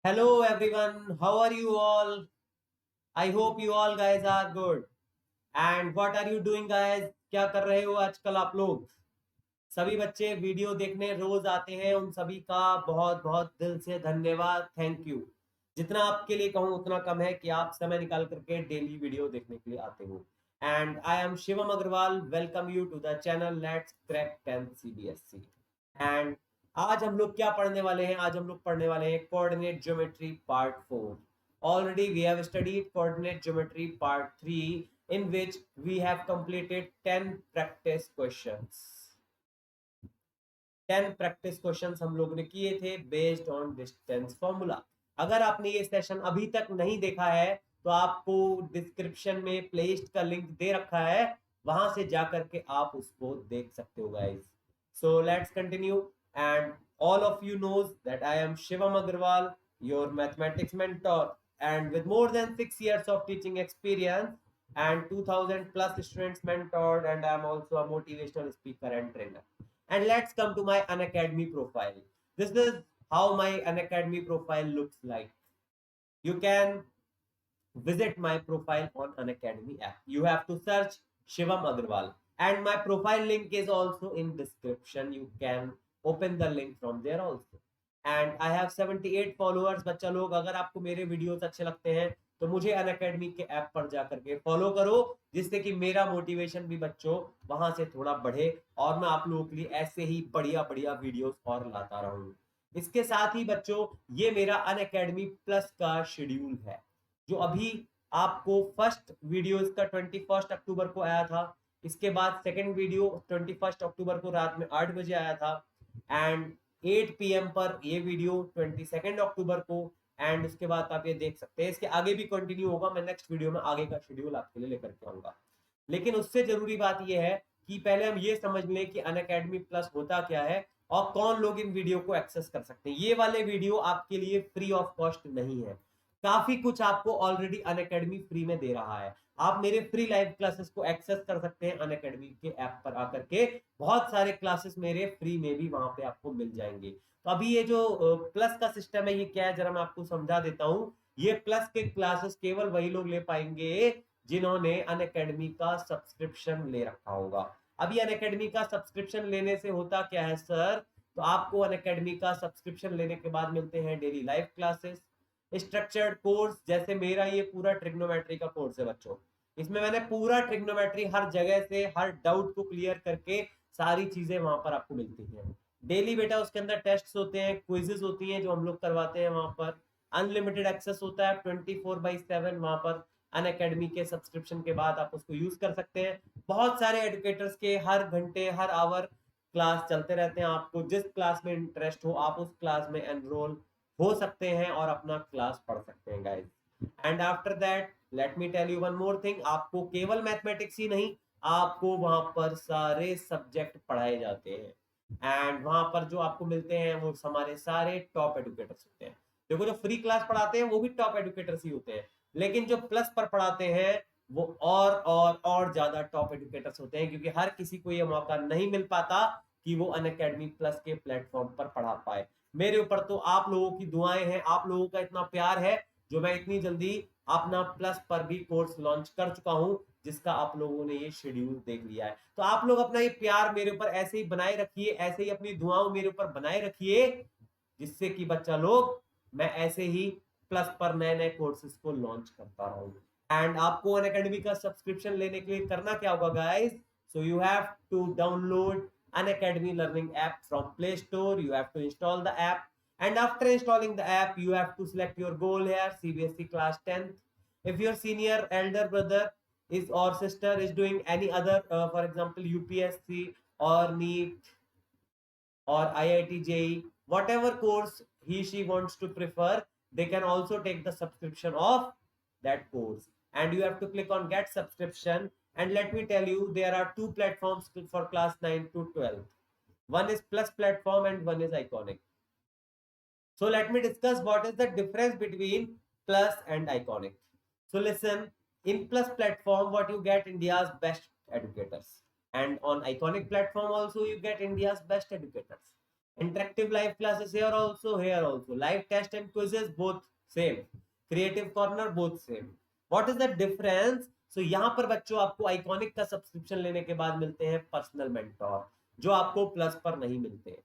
Hello everyone, how are you all? I hope you all guys are good. And what are you doing guys? क्या कर रहे हो आजकल आप लोग? सभी बच्चे वीडियो देखने रोज आते हैं, उन सभी का बहुत बहुत दिल से धन्यवाद, थैंक यू। जितना आपके लिए कहूँ उतना कम है कि आप समय निकाल करके डेली वीडियो देखने के लिए आते हो। And I am Shivam Agrawal, welcome you to the channel let's crack 10th CBSE। And आज हम लोग क्या पढ़ने वाले हैं? आज हम लोग पढ़ने वाले हैं coordinate geometry part 4। Already we have studied coordinate geometry part 3 in which we have completed 10 practice questions। 10 practice questions हम लोग ने किए थे बेस्ड ऑन डिस्टेंस फॉर्मूला। अगर आपने ये सेशन अभी तक नहीं देखा है तो आपको डिस्क्रिप्शन में प्लेलिस्ट का लिंक दे रखा है, वहां से जाकर के आप उसको देख सकते हो guys. So let's continue. And all of you knows that I am Shivam Agarwal, your mathematics mentor, and with more than 6 years of teaching experience and 2000 plus students mentored, and I am also a motivational speaker and trainer. And let's come to my Unacademy profile. This is how my Unacademy profile looks like. You can visit my profile on Unacademy app. You have to search Shivam Agarwal, and my profile link is also in description. You can open the link from there also. And I have 78 followers। बच्चा लोग, अगर आपको मेरे videos अच्छे लगते हैं तो मुझे अनअकैडमी के ऐप पर जाकर के फॉलो करो, जिससे कि मेरा मोटिवेशन भी बच्चों वहां से थोड़ा बढ़े और मैं आप लोगों के लिए ऐसे ही बढ़िया बढ़िया वीडियोस और लाता रहूं। इसके साथ ही बच्चों, ये मेरा अनअकैडमी प्लस का शेड्यूल है, जो अभी आपको फर्स्ट वीडियो इसका 21 अक्टूबर को आया था। इसके बाद सेकंड वीडियो 21 अक्टूबर को रात में 8 बजे आया था। एंड 8 PM पर ये वीडियो 22 अक्टूबर को। एंड उसके बाद आप ये देख सकते हैं, इसके आगे भी कंटिन्यू होगा। मैं नेक्स्ट वीडियो में आगे का शेड्यूल आपके लिए लेकर के आऊंगा। लेकिन उससे जरूरी बात यह है कि पहले हम ये समझ लें कि अनअकैडमी प्लस होता क्या है और कौन लोग इन वीडियो को एक्सेस कर सकते हैं। ये वाले वीडियो आपके लिए फ्री ऑफ कॉस्ट नहीं है। काफी कुछ आपको ऑलरेडी अनअकैडमी फ्री में दे रहा है। आप मेरे फ्री लाइव क्लासेस को एक्सेस कर सकते हैं अनअकैडमी के ऐप पर आकर के। बहुत सारे क्लासेस मेरे फ्री में भी वहां पे आपको मिल जाएंगे। तो अभी ये जो प्लस का सिस्टम है, ये क्या है जरा मैं आपको समझा देता हूँ। ये प्लस के क्लासेस केवल वही लोग ले पाएंगे जिन्होंने अनअकैडमी का सब्सक्रिप्शन ले रखा होगा। अभी अनअकैडमी का सब्सक्रिप्शन लेने से होता क्या है सर? तो आपको अनअकैडमी का सब्सक्रिप्शन लेने के बाद मिलते हैं daily live classes, structured course. जैसे मेरा ये पूरा ट्रिग्नोमेट्री का कोर्स है बच्चों, इसमें मैंने पूरा ट्रिग्नोमेट्री हर जगह से हर डाउट को क्लियर करके सारी चीजें वहां पर आपको मिलती हैं डेली। बेटा उसके अंदर टेस्ट होते हैं, क्विजेस होती हैं जो हम लोग करवाते हैं वहां पर। अनलिमिटेड एक्सेस होता है 24/7 वहां पर। अनअकैडमी के सब्सक्रिप्शन के बाद आप उसको यूज कर सकते हैं। बहुत सारे एडुकेटर्स के हर घंटे हर आवर क्लास चलते रहते हैं। आपको जिस क्लास में इंटरेस्ट हो आप उस क्लास में एनरोल हो सकते हैं और अपना क्लास पढ़ सकते हैं guys. And after that let me tell you one more thing, आपको केवल मैथमेटिक्स ही नहीं, आपको वहां पर सारे सब्जेक्ट पढ़ाए जाते हैं। एंड वहां पर जो आपको मिलते हैं वो हमारे सारे टॉप एडुकेटर्स होते हैं। देखो, जो फ्री क्लास पढ़ाते हैं वो भी टॉप एडुकेटर्स ही होते हैं, लेकिन जो प्लस पर पढ़ाते हैं वो और ज्यादा टॉप एडुकेटर्स होते हैं, क्योंकि हर किसी को ये मौका नहीं मिल पाता कि वो अनअकैडमी प्लस के प्लेटफॉर्म पर पढ़ा पाए। मेरे ऊपर तो आप लोगों की दुआएं हैं, आप लोगों का इतना प्यार है, जो मैं इतनी जल्दी अपना प्लस पर भी कोर्स लॉन्च कर चुका हूं, जिसका आप लोगों ने ये शेड्यूल देख लिया है। तो आप लोग अपना ये प्यार मेरे ऊपर ऐसे ही बनाए रखिए, ऐसे ही अपनी दुआओं मेरे ऊपर बनाए रखिए, जिससे कि बच्चा लोग मैं ऐसे ही प्लस पर नए नए कोर्सेज को लॉन्च करता रहूं। एंड आपको अनअकैडमी का सब्सक्रिप्शन लेने के लिए करना क्या होगा guys? So you have to download Unacademy learning app from Play Store. You have to install the app, and after installing the app you have to select your goal here, CBSE class 10th. If your senior elder brother is or sister is doing any other for example UPSC or NEET or IIT JEE, whatever course he she wants to prefer, they can also take the subscription of that course. And you have to click on get subscription. And let me tell you, there are two platforms for class 9 to 12. One is plus platform and one is iconic. So let me discuss what is the difference between plus and iconic. So listen, in plus platform what you get India's best educators, and on iconic platform also you get India's best educators. Interactive live classes here also. Live test and quizzes both same. Creative corner both same. What is the difference? So यहाँ पर बच्चों आपको iconic का subscription लेने के बाद मिलते हैं पर्सनल मेंटोर, जो आपको प्लस पर नहीं मिलते।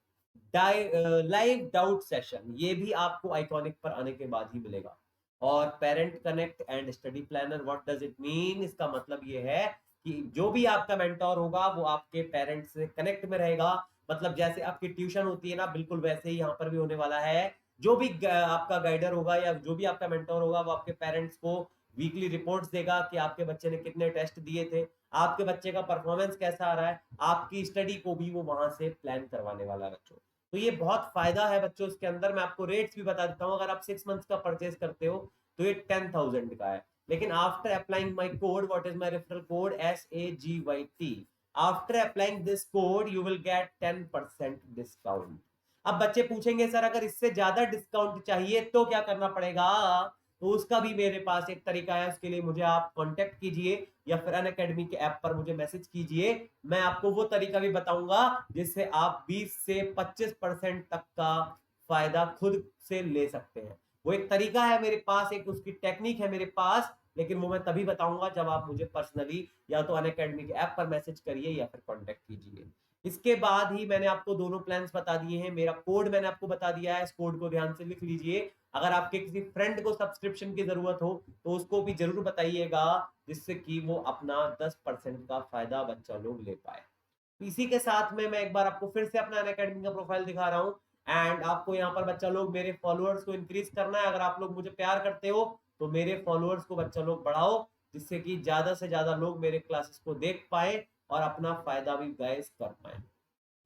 लाइव डाउट सेशन ये भी आपको आइकॉनिक पर आने के बाद ही मिलेगा। और parent connect and study planner, what does it mean? इसका मतलब ये है कि जो भी आपका मेंटोर होगा वो आपके पेरेंट्स से कनेक्ट में रहेगा। मतलब जैसे आपकी ट्यूशन होती है ना, बिल्कुल वैसे ही यहाँ पर भी होने वाला है। जो भी आपका गाइडर होगा या जो भी आपका मेंटोर होगा वो आपके पेरेंट्स को वीकली रिपोर्ट्स देगा कि आपके बच्चे ने कितने टेस्ट दिए थे, आपके बच्चे का परफॉर्मेंस कैसा आ रहा है, आपकी स्टडी को भी वो वहां से प्लान करवाने वाला है बच्चों। तो ये बहुत फायदा है बच्चों इसके अंदर। मैं आपको रेट्स भी बता देता हूँ। अगर आप 6 मंथ्स का परचेज करते हो तो ये 10,000 का है। लेकिन after applying my code, what is my referral code SAGYT, after applying this code you will get 10% discount. अब बच्चे पूछेंगे सर अगर इससे ज्यादा डिस्काउंट चाहिए तो क्या करना पड़ेगा? तो उसका भी मेरे पास एक तरीका है। उसके लिए मुझे आप कांटेक्ट कीजिए या फिर अनअकैडमी के ऐप पर मुझे मैसेज कीजिए। मैं आपको वो तरीका भी बताऊंगा जिससे आप 20 से 25% तक का फायदा खुद से ले सकते हैं। वो एक तरीका है मेरे पास, एक उसकी टेक्निक है मेरे पास, लेकिन वो मैं तभी बताऊंगा जब आप मुझे पर्सनली या तो अनअकैडमी के ऐप पर मैसेज करिए या फिर कांटेक्ट कीजिए। इसके बाद ही मैंने आपको दोनों प्लान्स बता दिए हैं। मेरा कोड मैंने आपको बता दिया है, इस कोड को ध्यान से लिख लीजिए। अगर आपके किसी फ्रेंड को सब्सक्रिप्शन की जरूरत हो तो उसको भी जरूर बताइएगा, जिससे कि वो अपना 10% का फायदा बच्चा लोग ले पाए। इसी के साथ में मैं एक बार आपको फिर से अपना अनअकैडमी का प्रोफाइल दिखा रहा हूँ। एंड आपको यहाँ पर बच्चा लोग मेरे फॉलोअर्स को इंक्रीज करना है। अगर आप लोग मुझे प्यार करते हो तो मेरे फॉलोअर्स को बच्चा लोग बढ़ाओ, जिससे कि ज्यादा से ज्यादा लोग मेरे क्लासेस को देख पाए और अपना फायदा भी गाइस कर पाए।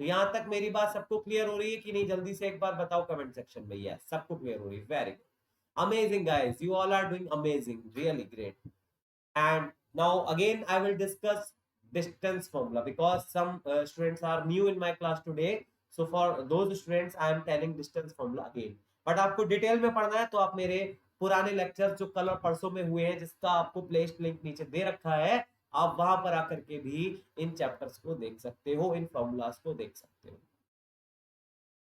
तो यहाँ तक मेरी बात सबको क्लियर हो रही है कि नहीं? जल्दी से एक बार बताओ कमेंट सेक्शन में। यस, सबको क्लियर हो रही है। Very good, amazing guys, you all are doing amazing, really great. And now again I will discuss distance formula because some students are new in my class today. So for those students I am telling distance formula again. But आपको detail में पढ़ना है तो आप मेरे पुराने lecture जो कल और परसों में हुए हैं, जिसका आपको प्लेलिस्ट लिंक नीचे दे रखा है, आप वहां पर आकर के भी इन चैप्टर्स को देख सकते हो, इन फॉर्मूलाज को देख सकते हो।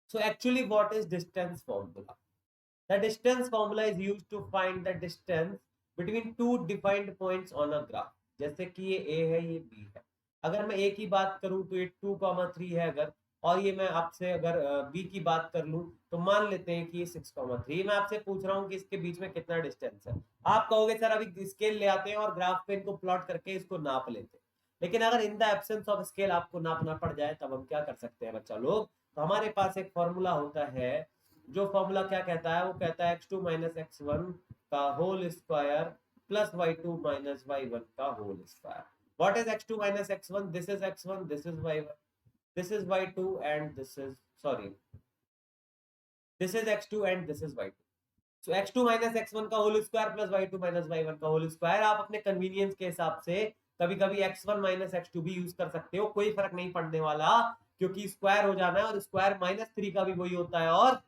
So actually what is distance formula? The distance formula is used to find the distance between two defined points on a graph. जैसे कि ये A है, ये B है। अगर मैं A की बात करूं तो ये 2,3 है अगर, और ये मैं आपसे अगर B की बात कर लूं तो मान लेते हैं कि ये 6,3। मैं आपसे पूछ रहा हूं कि इसके बीच में कितना डिस्टेंस है। आप कहोगे सर अभी स्केल ले आते हैं और ग्राफ पे इनको प्लॉट करके इसको नाप लेते हैं। लेकिन अगर in the absence of scale आपको नापना पड़ जाए तब हम क्या कर सकते हैं बच्चा लोग? तो हमारे पास एक फॉर्मूला होता है, जो फॉर्मूला क्या कहता है? वो कहता है x2 माइनस x1 का whole square plus y2 minus y1 का whole square. What is x2 minus x1? This is x1, this is y1, this is y2 and this is, sorry, this is x2 and this is y2। So x2 minus x1 का whole square plus y2 minus y1 का whole square. आप अपने convenience के हिसाब से कभी कभी x1 minus x2 भी यूज कर सकते हो, कोई फर्क नहीं पड़ने वाला, क्योंकि स्क्वायर हो जाना है और स्क्वायर -3 का भी वही होता है और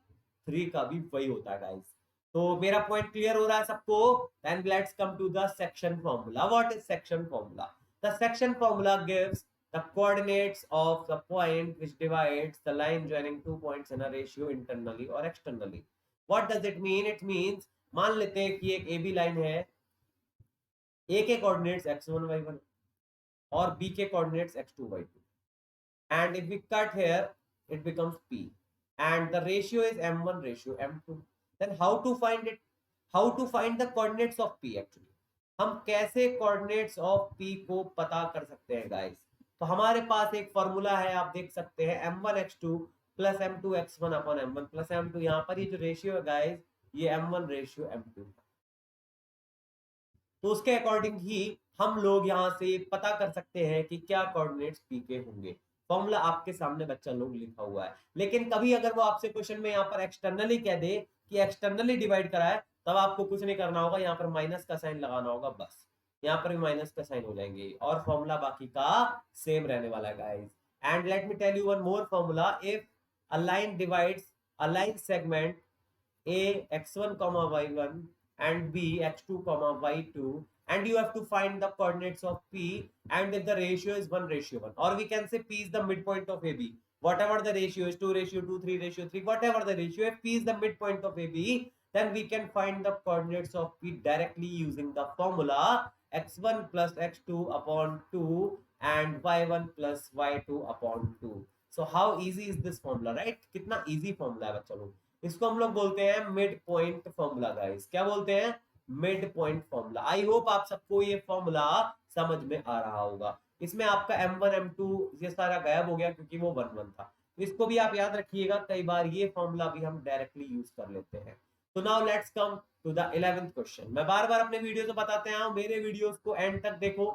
3 का भी वही होता है गाइस। तो मेरा पॉइंट क्लियर हो रहा है सबको? Then let's come to the section formula. What is section formula? The section formula gives the coordinates of the point which divides the line joining two points in a ratio internally or externally. What does it mean? It means, मान लेते हैं कि एक AB line है, A के coordinates x1 y1 और B के coordinates x2 y2, and if we cut here it becomes P and the ratio is m1 ratio m2. Then how to find it? How to find the coordinates of P? actually हम कैसे coordinates of P को पता कर सकते हैं guys? तो हमारे पास एक फॉर्मूला है, आप देख सकते हैं, m1 x2 plus m2 x1 upon m1 plus m2। यहाँ पर ये जो रेशियो है गाइस, ये m1 रेशियो m2। तो उसके अकॉर्डिंग ही हम लोग यहाँ से पता कर सकते हैं कि क्या कोऑर्डिनेट्स P के होंगे। फॉर्मूला आपके सामने बच्चा लोग लिखा हुआ है। लेकिन कभी अगर वो आपसे क्वेश्चन में यहाँ पर एक्सटर्नली कह दे कि एक्सटर्नली डिवाइड करा है, तब आपको कुछ नहीं करना होगा, यहाँ पर माइनस का साइन लगाना होगा बस। यहाँ पर भी माइनस का साइन हो जाएंगे और फॉर्मूला बाकी का सेम रहने वाला है guys. And let me tell you one more formula. If a line divides a line segment A x1 y1 and B x2 y2, and you have to find the coordinates of P, and if the ratio is 1:1, or we can say P is the midpoint of AB, whatever the ratio is, 2:2, 3:3, whatever the ratio, if P is the midpoint of AB, then we can find the coordinates of P directly using the formula x1 plus x2 upon 2 and y1 plus y2 upon 2. So how easy is this formula, right? कितना easy formula है बच्चों लोग. इसको हम लोग बोलते हैं mid point formula guys. क्या बोलते हैं? Mid point formula. I hope आप सबको ये फॉर्मूला समझ में आ रहा होगा. इसमें आपका m1 m2 ये सारा गायब हो गया क्योंकि वो 1 1 था. इसको भी आप याद रखिएगा, कई बार ये फॉर्मूला भी हम डायरेक्टली यूज कर लेते हैं. तो now let's come to the 11th question. मैं बार बार अपने वीडियो से बताते हैं, मेरे वीडियोस को एंड तक देखो,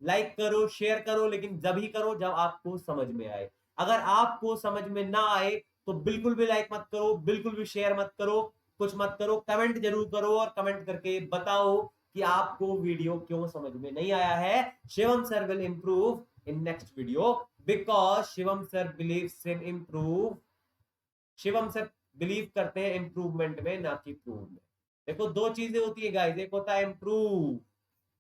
लाइक करो, शेयर करो, लेकिन जब ही करो जब आपको समझ में आए. अगर आपको समझ में ना आए तो बिल्कुल भी लाइक मत करो, बिल्कुल भी शेयर मत करो, कुछ मत करो, कमेंट जरूर करो और कमेंट करके बताओ कि आपको वीडियो क्यों समझ में नहीं आया है. Shivam sir will improve in next video because Shivam sir believes in improve. Shivam sir believe करते हैं इंप्रूवमेंट में, ना कि प्रूव में. देखो दो चीजें होती है गाइस, एक होता है इंप्रूव,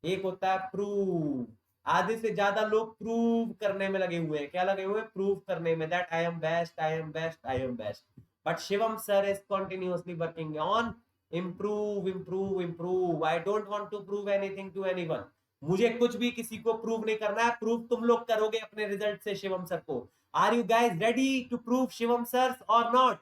एक होता है प्रूव. आधे से ज्यादा लोग प्रूव करने में लगे हुए हैं. क्या लगे हुए हैं? प्रूव करने में, that I am best, I am best, I am best. But Shivam sir is continuously working on improve, improve, improve. I don't want to prove anything to anyone. मुझे कुछ भी किसी को प्रूव नहीं करना है. प्रूव तुम लोग करोगे अपने रिजल्ट से शिवम सर को. Are you guys ready to prove Shivam sir और not?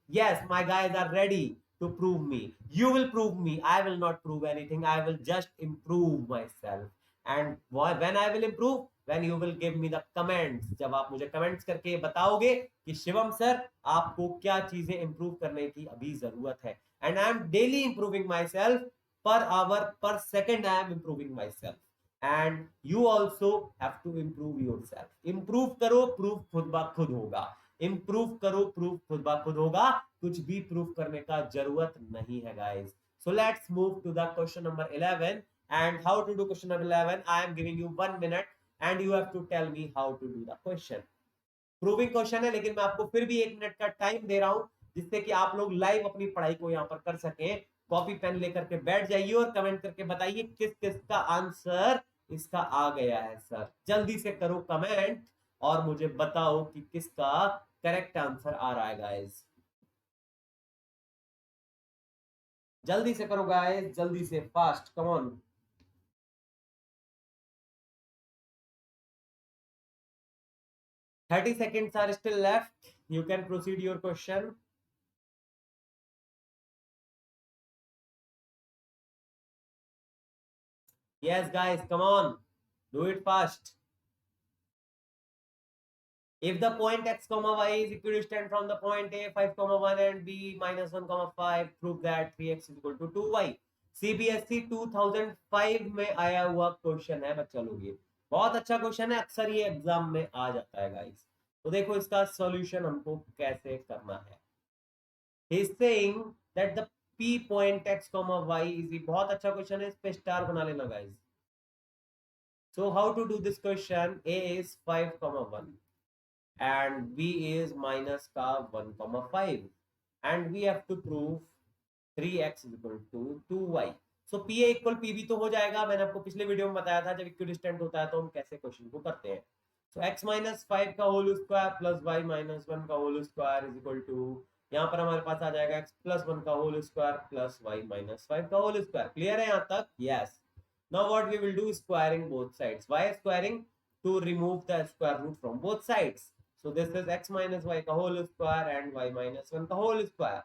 Yes, my guys are ready to prove me. You will prove me. I will not prove anything. I will just improve myself. And when I will improve, when you will give me the comments. जब आप मुझे comments करके बताओगे कि Shivam sir आपको क्या चीजें improve करने की अभी जरूरत है. And I am daily improving myself. Per hour, per second, I am improving myself. And you also have to improve yourself. Improve करो, proof खुद ब खुद होगा. इंप्रूव करो, प्रूफ खुद ब खुद होगा. कुछ भी प्रूफ करने का जरूरत नहीं है guys. So let's move to the question number 11. And how to do question number 11? I am giving you 1 minute and you have to tell me how to do the question. Proving question है, लेकिन मैं आपको फिर भी 1 minute का time दे रहा हूं जिससे कि आप लोग लाइव अपनी पढ़ाई को यहाँ पर कर सकें. कॉपी पेन लेकर के बैठ जाइए और कमेंट करके बताइए किस किस का आंसर इसका आ गया है. सर जल्दी से करो कमेंट और मुझे बताओ कि किसका करेक्ट आंसर आ रहा है गाइस. जल्दी से करो गाइस, जल्दी से, fast, come on. Thirty seconds are still left. You can proceed your question. Yes guys, come on, do it fast. If the point x comma y is equidistant from the point A 5,1 and B minus 1,5, prove that 3x is equal to 2y. CBSE 2005 में आया हुआ question है बच्चा लोग. ये बहुत अच्छा question है, अक्सर ये एग्जाम में आ जाता है गाइस. तो देखो इसका सॉल्यूशन हमको कैसे करना है. He is saying that the P point x comma y is, बहुत अच्छा क्वेश्चन है, इस पे स्टार बना लेना guys. So how to do this question? A is 5,1 and B is minus का 1,5 and we have to prove 3x is equal to 2y. So PA equal PB तो हो जाएगा. मैंने आपको पिछले वीडियो में बताया था जब इक्विडिस्टेंट होता है तो हम कैसे क्वेश्चन को करते हैं. So x minus 5 का whole square plus y minus 1 का whole square is equal to, यहाँ पर हमारे पास आ जाएगा x plus 1 का whole square plus y minus 5 का होल स्क्वायर. क्लियर है यहाँ तक? Yes. Now what we will do is squaring both sides. Why squaring? To remove the square root from both sides. So this is x minus y का whole square and y minus 1 का whole square.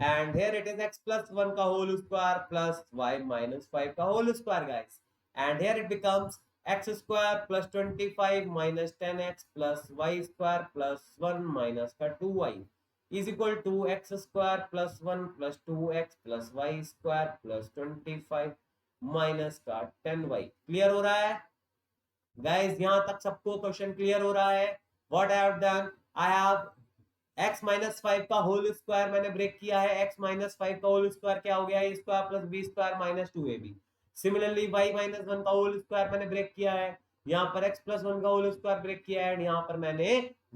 And here it is x plus 1 का whole square plus y minus 5 का whole square guys. And here it becomes x square plus 25 minus 10x plus y square plus 1 minus का 2y is equal to x square plus 1 plus 2x plus y square plus 25 minus का 10y. Clear हो रहा है guys? यहां तक सबको question clear हो रहा है? What I have done, I have x minus 5 का होल स्क्वायर मैंने ब्रेक किया है. x minus 5 का होल स्क्वायर क्या हो गया? a square plus b square minus 2ab. Similarly y minus 1 का होल स्क्वायर मैंने ब्रेक किया है. यहाँ पर x plus 1 का होल स्क्वायर ब्रेक किया है एंड यहाँ पर मैंने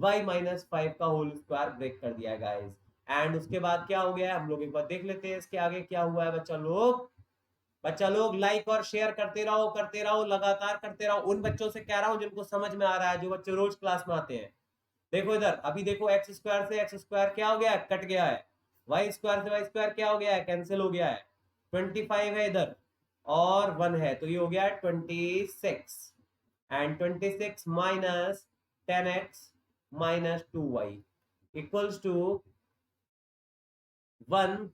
y minus 5 का होल स्क्वायर ब्रेक कर दिया है गाइस. एंड उसके बाद क्या हो गया हम लोग एक बार देख लेते हैं इसके आगे क्या हुआ है. बच्चा लोग लाइक और शेयर करते रहो, लगातार करते रहो. उन बच्चों से कह रहा हूं जिनको समझ में आ रहा है, जो बच्चे रोज क्लास में आते हैं. देखो इधर, अभी देखो एक्स स्क्वायर से एक्स स्क्वायर क्या हो गया है, कट गया है। वाई स्क्वायर से वाई स्क्वायर क्या हो गया है, कैंसिल हो गया है। 25 है इधर और 1 है, तो ये हो गया 26। And 26 minus 10x minus 2y equals to 1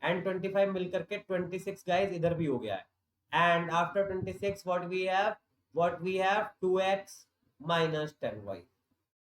and 25 मिलकर के 26 गाइस इधर भी हो गया है। And after 26 what we have 2x minus 10y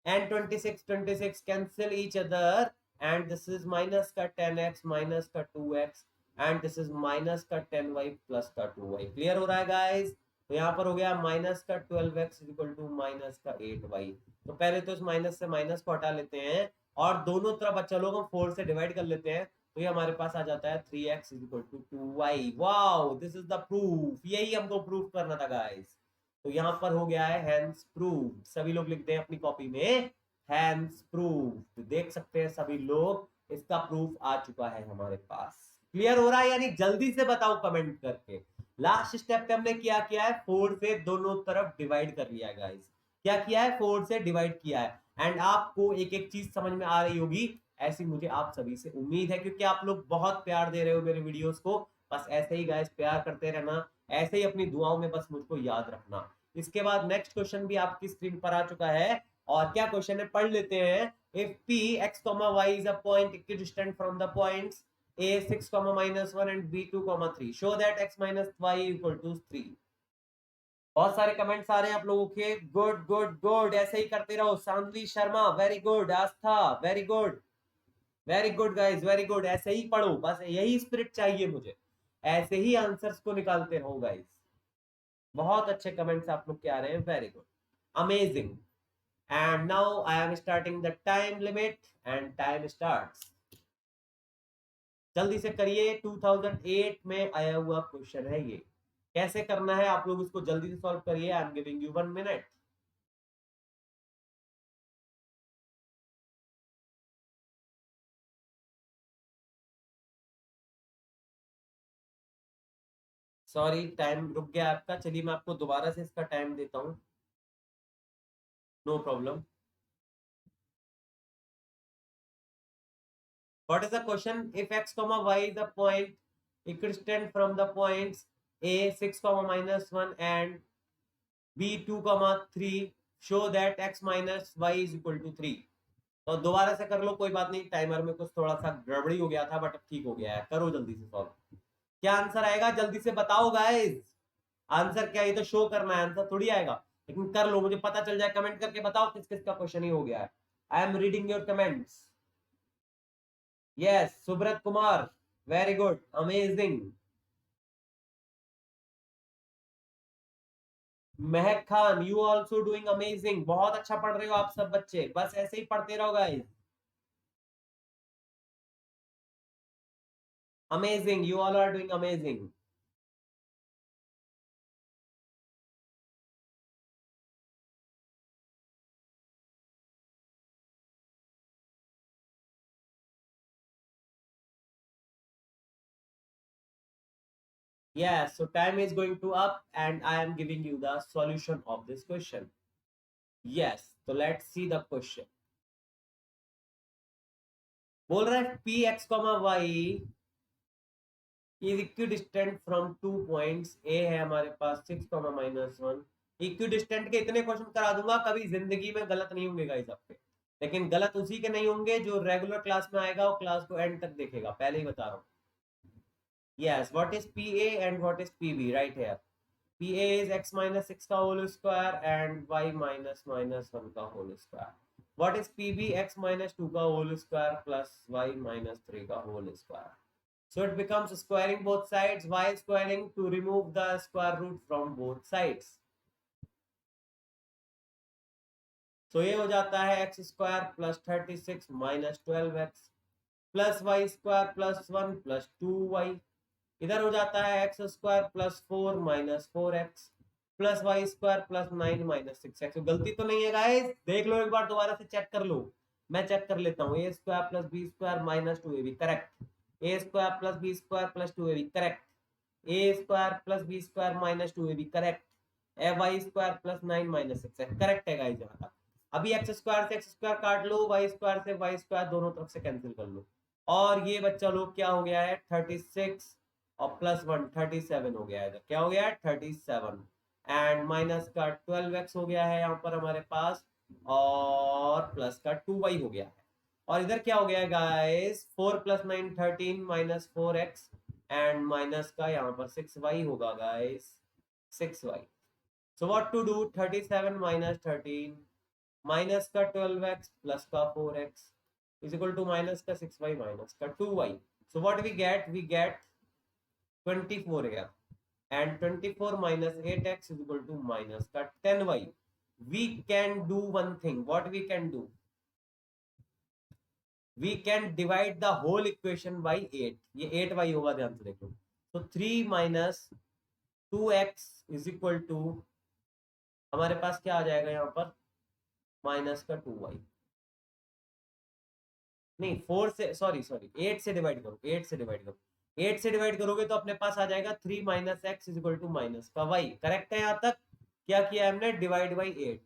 and 26 cancel each other, and this is minus का 10x minus का 2x and this is minus का 10y plus का 2y। क्लियर हो रहा है गाइस? तो यहाँ पर हो गया माइनस का 12x इक्वल टू माइनस का 8y। तो पहले तो इस माइनस से माइनस को हटा लेते हैं और दोनों तरफ बच्चा लोग हम 4 से डिवाइड कर लेते हैं, तो ये हमारे पास आ जाता है 3x equal to 2y। Wow, this is the proof, यही हमको प्रूफ करना था गाइस। तो यहाँ पर हो गया है हैंस प्रूफ। सभी लोग लिखते हैं अपनी कॉपी में हैंस प्रूफ। देख सकते हैं सभी लोग, इसका प्रूफ आ चुका है हमारे पास। क्लियर हो रहा है? यानी जल्दी से बताओ कमेंट करके। लास्ट स्टेप पे हमने क्या किया है, 4 से दोनों तरफ डिवाइड कर लिया है गाइस। क्या किया है, 4 से डिवाइड किया है। एंड आपको एक एक चीज समझ में आ रही होगी, ऐसी मुझे आप सभी से उम्मीद है, क्योंकि आप लोग बहुत प्यार दे रहे हो मेरे वीडियोस को। बस ऐसे ही गाइस प्यार करते रहना, ऐसे ही अपनी दुआओं में बस मुझको याद रखना। इसके बाद नेक्स्ट क्वेश्चन भी आपकी स्क्रीन पर आ चुका है। और क्या क्वेश्चन है, पढ़ लेते हैं। If p x, y is a point equidistant from the points a 6, -1 and b 2, 3, show that x minus y equal to 3। बहुत सारे कमेंट्स आ रहे हैं आप लोगों के। गुड गुड गुड, ऐसे ही करते रहो। Saanvi Sharma very good, Aastha very good, very good guys, very good. ऐसे ही पढ़ो, बस यही स्पिरिट चाहिए मुझे, ऐसे ही आंसर्स को निकालते रहो गाइस। बहुत अच्छे कमेंट्स आप लोग के आ रहे हैं, very good, amazing. And now I am starting the time limit and time starts। जल्दी से करिए, 2008 में आया हुआ क्वेश्चन है ये। कैसे करना है आप लोग इसको जल्दी से सॉल्व करिए। आई am giving you 1 minute. Sorry, time रुक गया आपका। चलिए मैं आपको दोबारा से इसका टाइम देता हूँ, no problem. What is the question? If x comma y is the point equidistant from the points a 6 comma minus 1 and b 2 comma 3, show that x minus y is equal to 3। तो दोबारा से कर लो, कोई बात नहीं, timer में कुछ थोड़ा सा गड़बड़ी हो गया था, बट अब ठीक हो गया है। करो जल्दी से सॉल्व। क्या आंसर आएगा, जल्दी से बताओ गाइस। आंसर क्या, ये तो शो करना है, आंसर थोड़ी आएगा, लेकिन कर लो, मुझे पता चल जाए। कमेंट करके बताओ किस किस का क्वेश्चन ही हो गया है। I am reading your comments. Yes, Subrata Kumar very good, amazing. Mahak Khan you also doing amazing. बहुत अच्छा पढ़ रहे हो आप सब बच्चे, बस ऐसे ही पढ़ते रहो guys. Amazing, you all are doing amazing. Yes, so time is going to up and I am giving you the solution of this question. Yes, so let's see the question। बोल रहा है P X comma Y is equidistant from 2 points. A है हमारे पास 6 comma -1। Equidistant के इतने question करा दूंगा, कभी जिंदगी में गलत नहीं होंगे गाइस आपके। लेकिन गलत उसी के नहीं होंगे जो रेगुलर क्लास में आएगा और क्लास को एंड तक देखेगा, पहले ही बता रहा हूँ। Yes, what is PA and what is PB right here? PA is x minus 6 का whole square and y minus minus 1 का whole square। What is PB? X minus 2 का whole square plus y minus 3 का whole square। So it becomes squaring both sides, y squaring to remove the square root from both sides। So ये हो जाता है x square plus 36 minus 12x plus y square plus 1 plus 2y। इधर हो जाता है x square plus 4 minus 4x plus y square plus 9 minus 6x। गलती तो नहीं है गाइस, देख लो एक बार, दोबारा से चेक कर लो। मैं चेक कर लेता हूँ। A square plus B square minus 2ab correct. A square plus B square plus 2ab correct. A square plus B square minus 2ab correct. A Y square plus 9 minus 6x correct है guys यहाँ तक। अभी X square से x square काट लो, Y square से Y square, दोनों तरफ से कैंसिल कर लो। और ये बच्चा लोग क्या हो गया है 36 और प्लस 1 37 हो गया है। इधर क्या हो गया है 37 एंड माइनस का 12x हो गया है यहाँ पर हमारे पास, और प्लस का 2y हो गया है। और इधर क्या हो गया है guys 4 plus 9 13 minus 4x and minus का यहाँ पर 6y होगा guys 6y। So what to do 37 minus 13 minus का 12x प्लस का 4x is equal to minus का 6y माइनस का 2y। So what we get 24 here and 24 minus 8x is equal to minus का 10y। we can do one thing, what we can do, we can divide the whole equation by 8, ये 8y होगा, ध्यान से देखो। तो 3 minus 2x is equal to हमारे पास क्या आ जाएगा यहाँ पर माइनस का 2y, नहीं 4 से सॉरी सॉरी 8 से डिवाइड करो, 8 से डिवाइड करो, 8 से डिवाइड करोगे तो अपने पास आ जाएगा 3 minus x is equal to minus का वाई। करेक्ट है यहाँ तक? क्या किया हमने डिवाइड बाई 8,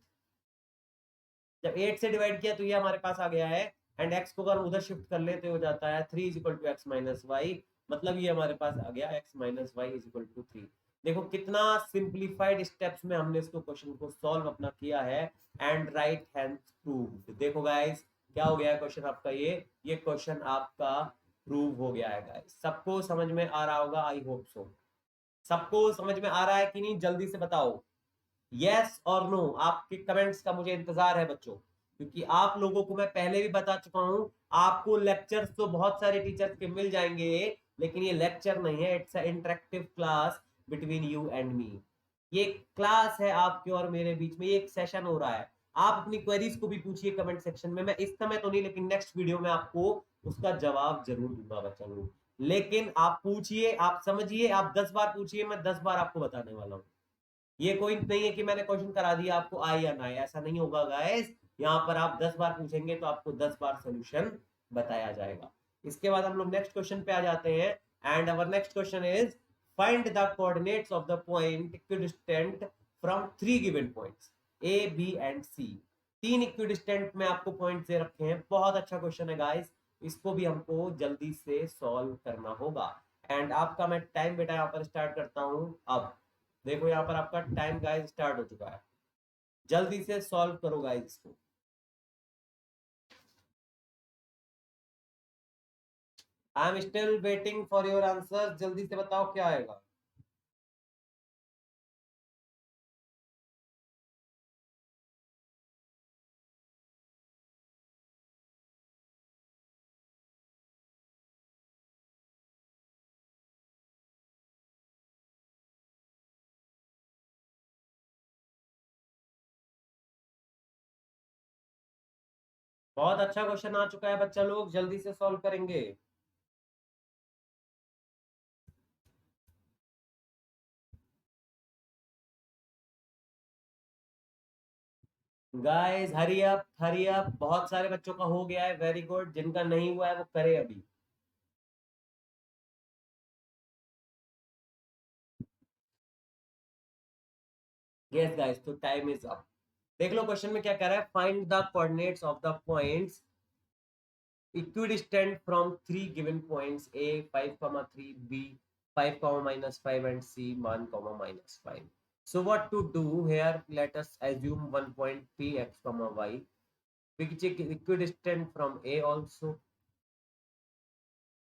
जब 8 से डिवाइड किया तो ये हमारे पास आ गया है एंड x को अगर उधर शिफ्ट कर ले तो हो जाता है 3 is equal to x minus y, मतलब ये हमारे पास आ गया x minus y is equal to 3। देखो कितना सिंप्लीफाइड स्टेप्स में हमने इसको क्वेश्चन को सॉल्व अपना किया है एंड राइट हैंड प्रूव्ड। देखो गाइस क्या हो गया है क्वेश्चन आपका, ये क्वेश्चन आपका प्रूव हो गया है गाइस। सबको समझ में आ रहा होगा, आई होप सो। सबको समझ में आ रहा है कि नहीं, जल्दी से बताओ यस और नो। आपके कमेंट्स का मुझे इंतजार है बच्चों, क्योंकि आप लोगों को मैं पहले भी बता चुका हूं, आपको लेक्चर्स तो बहुत सारे टीचर्स के मिल जाएंगे, लेकिन ये लेक्चर नहीं है, it's interactive class between you and me. ये क्लास है आपके और मेरे बीच में, ये एक सेशन हो रहा है। आप अपनी क्वेरीज को भी पूछिए कमेंट सेक्शन में, मैं इस समय तो नहीं लेकिन नेक्स्ट वीडियो में आपको उसका जवाब जरूर दूंगा बच्चा लोग। लेकिन आप पूछिए, आप समझिए, आप 10 बार पूछिए, मैं 10 बार आपको बताने वाला हूँ। ये कोई नहीं है कि मैंने क्वेश्चन करा दिया आपको आए या ना आए, ऐसा नहीं होगा गाइस। यहाँ पर आप 10 बार पूछेंगे तो आपको 10 बार सोल्यूशन बताया जाएगा। इसके बाद हम लोग नेक्स्ट क्वेश्चन पे आ जाते हैं and our next question is find the coordinates of the point equidistant from 3 given points A B and C. 3 equidistant में आपको पॉइंट दे रखे हैं, बहुत अच्छा क्वेश्चन है गाइस, इसको भी हमको जल्दी से सॉल्व करना होगा। एंड आपका मैं टाइम बेटा यहाँ पर स्टार्ट करता हूँ अब। देखो यहाँ पर आपका टाइम गाइस स्टार्ट हो चुका है, जल्दी से सॉल्व करो गाइस इसको। I am still waiting for your answer, जल्दी से बताओ क्या आएगा। बहुत अच्छा क्वेश्चन आ चुका है बच्चा लोग, जल्दी से सॉल्व करेंगे। गाइस हरी अप, बहुत सारे बच्चों का हो गया है, वेरी गुड। जिनका नहीं हुआ है वो करे अभी। यस गाइस, तो टाइम इज अप। देख लो क्वेश्चन में क्या कह रहा है, find the coordinates of the points equidistant from 3 given points a 5 3 b 5 minus 5 and c 1 minus 5. So what to do here, let us assume one point p x y which is equidistant from a also,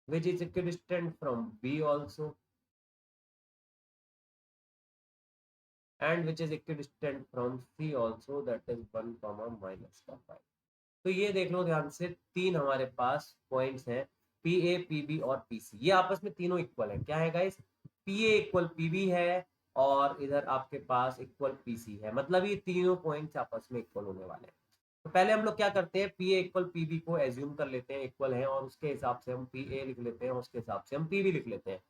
which is equidistant from b also, and which is equidistant from c also, that is 1 minus 5। तो ये देख लो ध्यान से, तीन हमारे पास points हैं P A P B और पी सी, ये आपस में तीनों इक्वल है। क्या है guys, P A equal P B है और इधर आपके पास इक्वल पी सी है, मतलब ये तीनों पॉइंट्स आपस में इक्वल होने वाले हैं। तो पहले हम लोग क्या करते हैं, P A equal P B को एज्यूम कर लेते हैं इक्वल है, और उसके हिसाब से हम पी ए लिख लेते हैं, उसके हिसाब से हम पी बी लिख लेते हैं।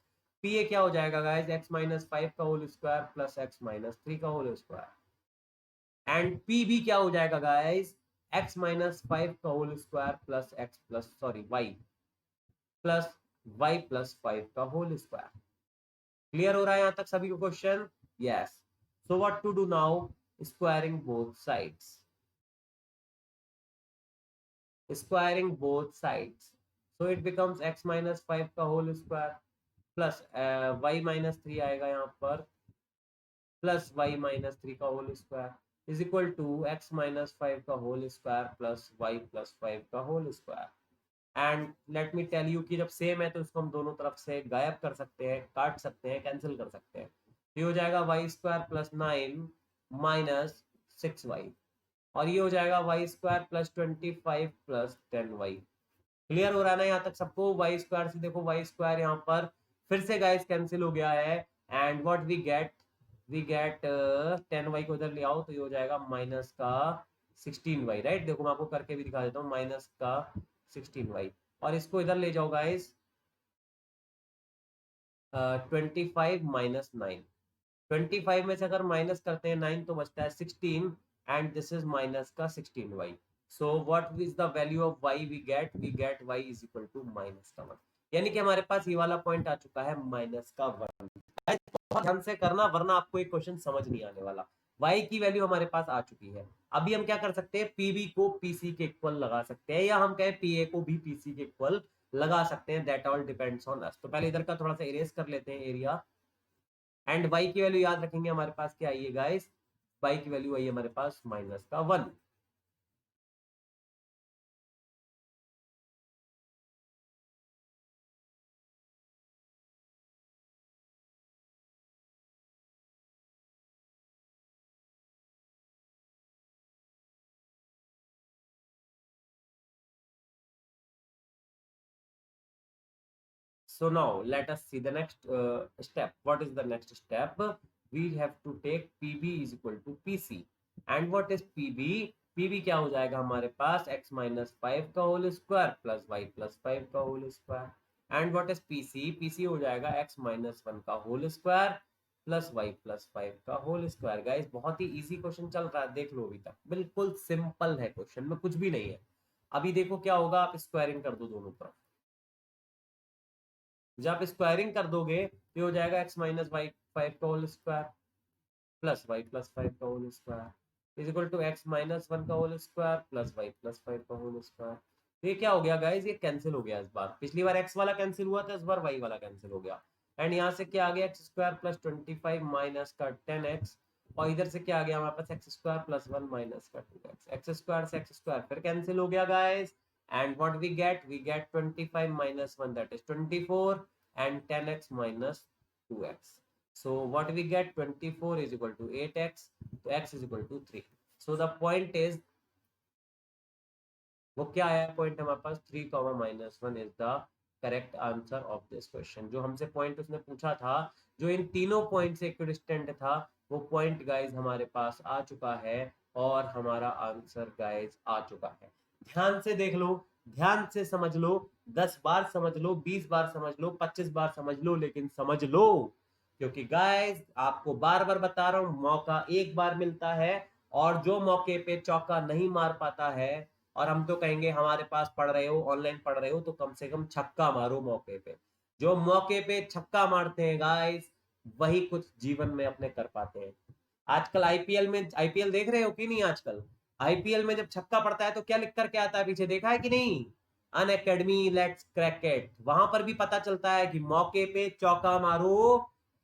पी ए क्या हो जाएगा गाइस, एक्स माइनस 5 का whole square plus x minus 3 का whole square, and P B क्या हो जाएगा गाइस, x माइनस 5 का whole square plus x plus sorry y plus y plus 5 का होल स्क्वायर। क्लियर हो रहा है यहाँ तक सभी को question? Yes. So what to do now, squaring both sides. Squaring both sides, so it becomes x minus 5 का whole square plus y minus 3 आएगा यहाँ पर, प्लस y माइनस 3 का whole square is equal to x minus 5 का whole square plus y plus 5 का whole square. And let me tell you कि जब same है तो इसको हम दोनों तरफ से गायब कर सकते हैं, काट सकते हैं, कैंसिल कर सकते हैं। ये हो जाएगा y square plus 9 minus 6y, और ये हो जाएगा y square plus 25 plus 10y। Clear हो रहा है ना यहाँ तक सबको? वाई स्क्वायर से देखो, वाई स्क्वायर यहाँ पर फिर से गाइस कैंसिल हो गया है, and what we gate 10y को इधर ले आओ तो ये हो जाएगा माइनस का 16y, राइट? देखो मैं आपको करके भी दिखा देता हूँ, माइनस का 16y, और इसको इधर ले जाओ गाइस, 25 माइनस 9, 25 में से अगर माइनस करते हैं 9 तो बचता है 16, एंड दिस इज माइनस का 16y। So what is the value of y? We get y is equal to minus का 1, यानी कि हमारे पास ये वाला पॉइंट आ चुका है माइनस का 1। बहुत ध्यान से करना वरना आपको एक क्वेश्चन समझ नहीं आने वाला। y की वैल्यू हमारे पास आ चुकी है। अभी हम क्या कर सकते हैं, pb को pc के इक्वल लगा सकते हैं, या हम कहें pa को भी pc के इक्वल लगा सकते हैं, that all depends on us. तो पहले इधर का थोड़ा सा इरेज कर लेते हैं एरिया, एंड y की वैल्यू याद रखेंगे हमारे पास क्या आई है गाइस, y की वैल्यू आई है हमारे पास माइनस का 1। So now let us see the next step. What is the next step? We have to take PB is equal to PC. And what is PB? PB क्या हो जाएगा हमारे पास, x minus 5 का whole square plus y plus 5 का whole square. And what is PC? PC हो जाएगा x minus 1 का whole square plus y plus 5 का होल स्क्वायर। गाइस बहुत ही इजी क्वेश्चन चल रहा है, देख लो अभी तक बिल्कुल सिंपल है, क्वेश्चन में कुछ भी नहीं है। अभी देखो क्या होगा, आप स्क्वायरिंग कर दो दोनों तरफ। जब आप स्क्वायरिंग कर दोगे तो हो जाएगा x माइनस वाई 5 का whole square plus y plus 5 का whole square is equal to x minus 1 का whole square plus y plus 5 का होल स्क्वायर। तो ये क्या हो गया गाइस, ये कैंसिल हो गया इस बार। पिछली बार x वाला कैंसिल हुआ था, इस बार y वाला कैंसिल हो गया। एंड यहाँ से क्या आ गया, एक्स स्क्वायर प्लस 25 माइनस का 10x, और इधर से क्या आ गया हमारे पास, एक्स स्क्वायर प्लस 1 माइनस का 2x। एक्स स्क्वायर से एक्स स्क्वायर फिर कैंसिल हो गया guys, and what we get 25 minus 1 that is 24, and 10x minus 2x. So what we get, 24 is equal to 8x, so x is equal to 3. So the point is, वो क्या आया point हमारे पास, 3 comma minus 1 is the correct answer of this question. जो हमसे point उसने पूछा था, जो इन तीनों पॉइंट से इक्विडिस्टेंट था, वो पॉइंट गाइज हमारे पास आ चुका है, और हमारा आंसर गाइज आ चुका है। ध्यान से देख लो, ध्यान से समझ लो, 10 बार समझ लो, 20 बार समझ लो, 25 बार समझ लो, लेकिन समझ लो, क्योंकि गाइज आपको बार बार बता रहा हूं, मौका एक बार मिलता है, और जो मौके पे चौका नहीं मार पाता है, और हम तो कहेंगे हमारे पास पढ़ रहे हो, ऑनलाइन पढ़ रहे हो, तो कम से कम छक्का मारो मौके पे। जो मौके पे छक्का मारते हैं गाइस, वही कुछ जीवन में अपने कर पाते हैं। आजकल आईपीएल में, आईपीएल देख रहे हो कि नहीं? आजकल आईपीएल में जब छक्का पड़ता है तो क्या लिख करके आता है पीछे, देखा है कि नहीं? अन अकेडमी लेट्स क्रैकेट। वहां पर भी पता चलता है कि मौके पे चौका मारो,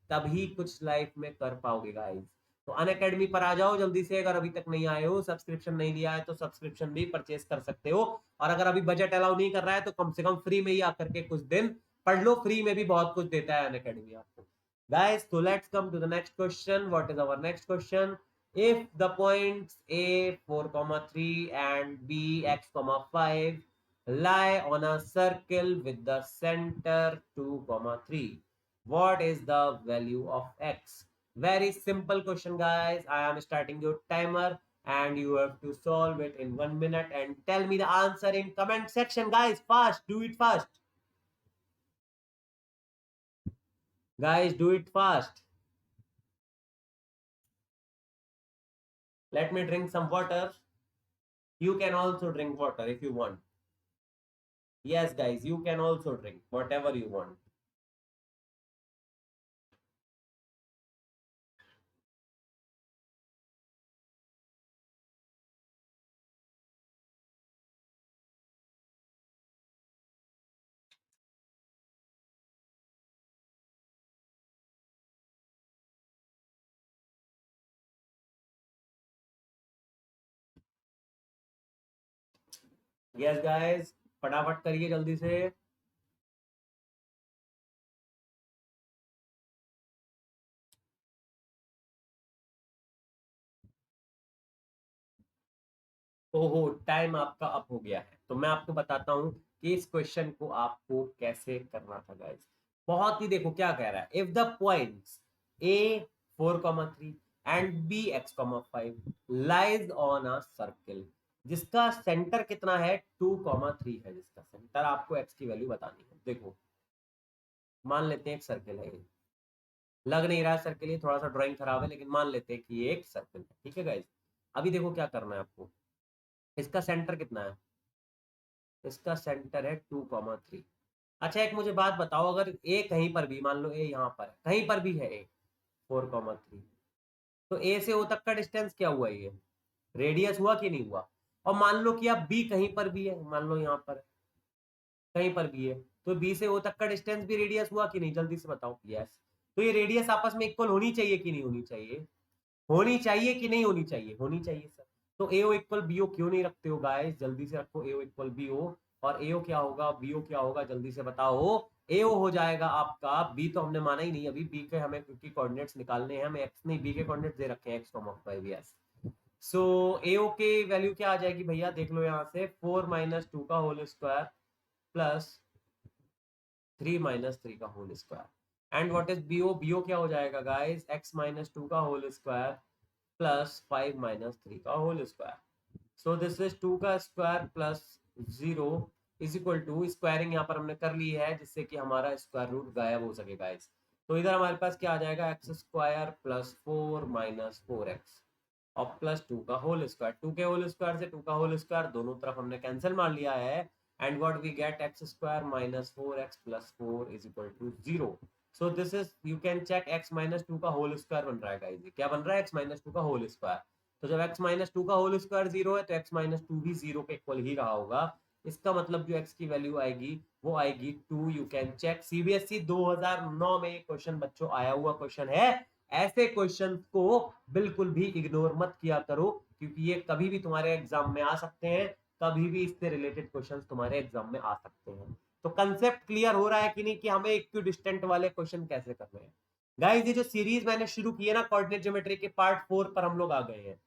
तभी कुछ लाइफ में कर पाओगे गाइस। तो अन अकेडमी पर आ जाओ जल्दी से, अगर अभी तक नहीं आए हो, सब्सक्रिप्शन नहीं लिया है तो सब्सक्रिप्शन भी परचेस कर सकते हो, और अगर अभी बजट अलाउ नहीं कर रहा है तो कम से कम फ्री में ही आकर के कुछ दिन पढ़ लो, फ्री में भी बहुत कुछ देता है अन अकेडमी आपको। Guys, so let's come to the next question. What is our next question? If the points A 4,3 and B x, 5 lie on a circle with the center 2,3, what is the value of x? Very simple question, guys. I am starting your timer, and you have to solve it in 1 minute and tell me the answer in comment section, guys. Fast, do it fast. Guys, do it fast. Let me drink some water. You can also drink water if you want. Yes, guys, you can also drink whatever you want. Yes guys, फटाफट करिए जल्दी से। ओहो, time आपका up हो गया है, तो मैं आपको बताता हूं कि इस क्वेश्चन को आपको कैसे करना था गाइस। बहुत ही देखो क्या कह रहा है, if the points A 4,3 and B x,5 lies on a circle, जिसका सेंटर कितना है 2,3 है, जिसका सेंटर आपको x की वैल्यू बतानी है। देखो मान लेते हैं एक सर्किल है ये, लग नहीं रहा है सर्किल, ये थोड़ा सा ड्राइंग खराब है, लेकिन मान लेते हैं कि ये एक सर्किल है, ठीक है गाइस। अभी देखो क्या करना है आपको, इसका सेंटर कितना है, इसका सेंटर है 2,3। अच्छा एक मुझे बात बताओ, अगर ए कहीं पर भी, मान लो ए यहाँ पर है, कहीं पर भी है ए 4,3, तो ए से ओ तक का डिस्टेंस क्या हुआ, ये रेडियस हुआ कि नहीं हुआ। और मान लो कि अब बी कहीं पर भी है, मान लो यहाँ पर कहीं पर भी है, तो बी से ओ तक का डिस्टेंस भी रेडियस हुआ कि नहीं, जल्दी से बताओ। यस, तो ये रेडियस आपस में इक्वल होनी चाहिए कि नहीं होनी चाहिए, होनी चाहिए कि नहीं होनी चाहिए, होनी चाहिए सर। तो एओ इक्वल बीओ क्यों नहीं रखते हो गाइस, जल्दी से रखो एओ इक्वल बीओ। और एओ क्या होगा, बीओ क्या होगा, जल्दी से बताओ। एओ हो जाएगा आपका, बी तो हमने माना ही नहीं अभी, बी के हमें क्योंकि कोऑर्डिनेट्स निकालने हैं, हमें एक्स नहीं बी के कोऑर्डिनेट्स दे रखे हैं x,5। यस, सो एओ के वैल्यू क्या आ जाएगी भैया, देख लो यहाँ से 4 - 2 का होल स्क्वायर प्लस 3 - 3 का whole square. And what is BO, BO क्या हो जाएगा गाइस, x - 2 का होल स्क्वायर प्लस 5 - 3 का whole square. So this is 2 का square plus 0 is equal to, squaring यहाँ पर हमने कर ली है जिससे कि हमारा स्क्वायर रूट गायब हो सके गाइस। तो इधर हमारे पास क्या आ जाएगा, एक्स स्क्वायर प्लस 4 - 4x और प्लस 2 का होल स्क्वायर, 2 के होल स्क्वायर से 2 का होल स्क्वायर दोनों तरफ हमने कैंसिल मार लिया है। And what we get, x square minus 4x plus 4 is equal to 0। So this is, you can check, x - 2 का होल स्क्वायर बन रहा है गाइस, क्या बन रहा है, x - 2 का होल स्क्वायर। तो जब x - 2 का होल स्क्वायर 0 है तो x - 2 भी 0 के इक्वल ही रहा होगा। इसका मतलब जो x की वैल्यू आएगी वो आएगी 2। यू कैन चेक, सीबीएसई 2009 में क्वेश्चन बच्चों आया हुआ क्वेश्चन है। ऐसे क्वेश्चन को बिल्कुल भी इग्नोर मत किया करो, क्योंकि ये कभी भी तुम्हारे एग्जाम में आ सकते हैं, कभी भी इससे रिलेटेड क्वेश्चंस तुम्हारे एग्जाम में आ सकते हैं। तो कंसेप्ट क्लियर हो रहा है कि नहीं, कि हमें इक्विडिस्टेंट वाले क्वेश्चन कैसे करने हैं। गाइस ये जो सीरीज मैंने शुरू की है ना, कोऑर्डिनेट ज्योमेट्री के पार्ट 4 पर हम लोग आ गए हैं,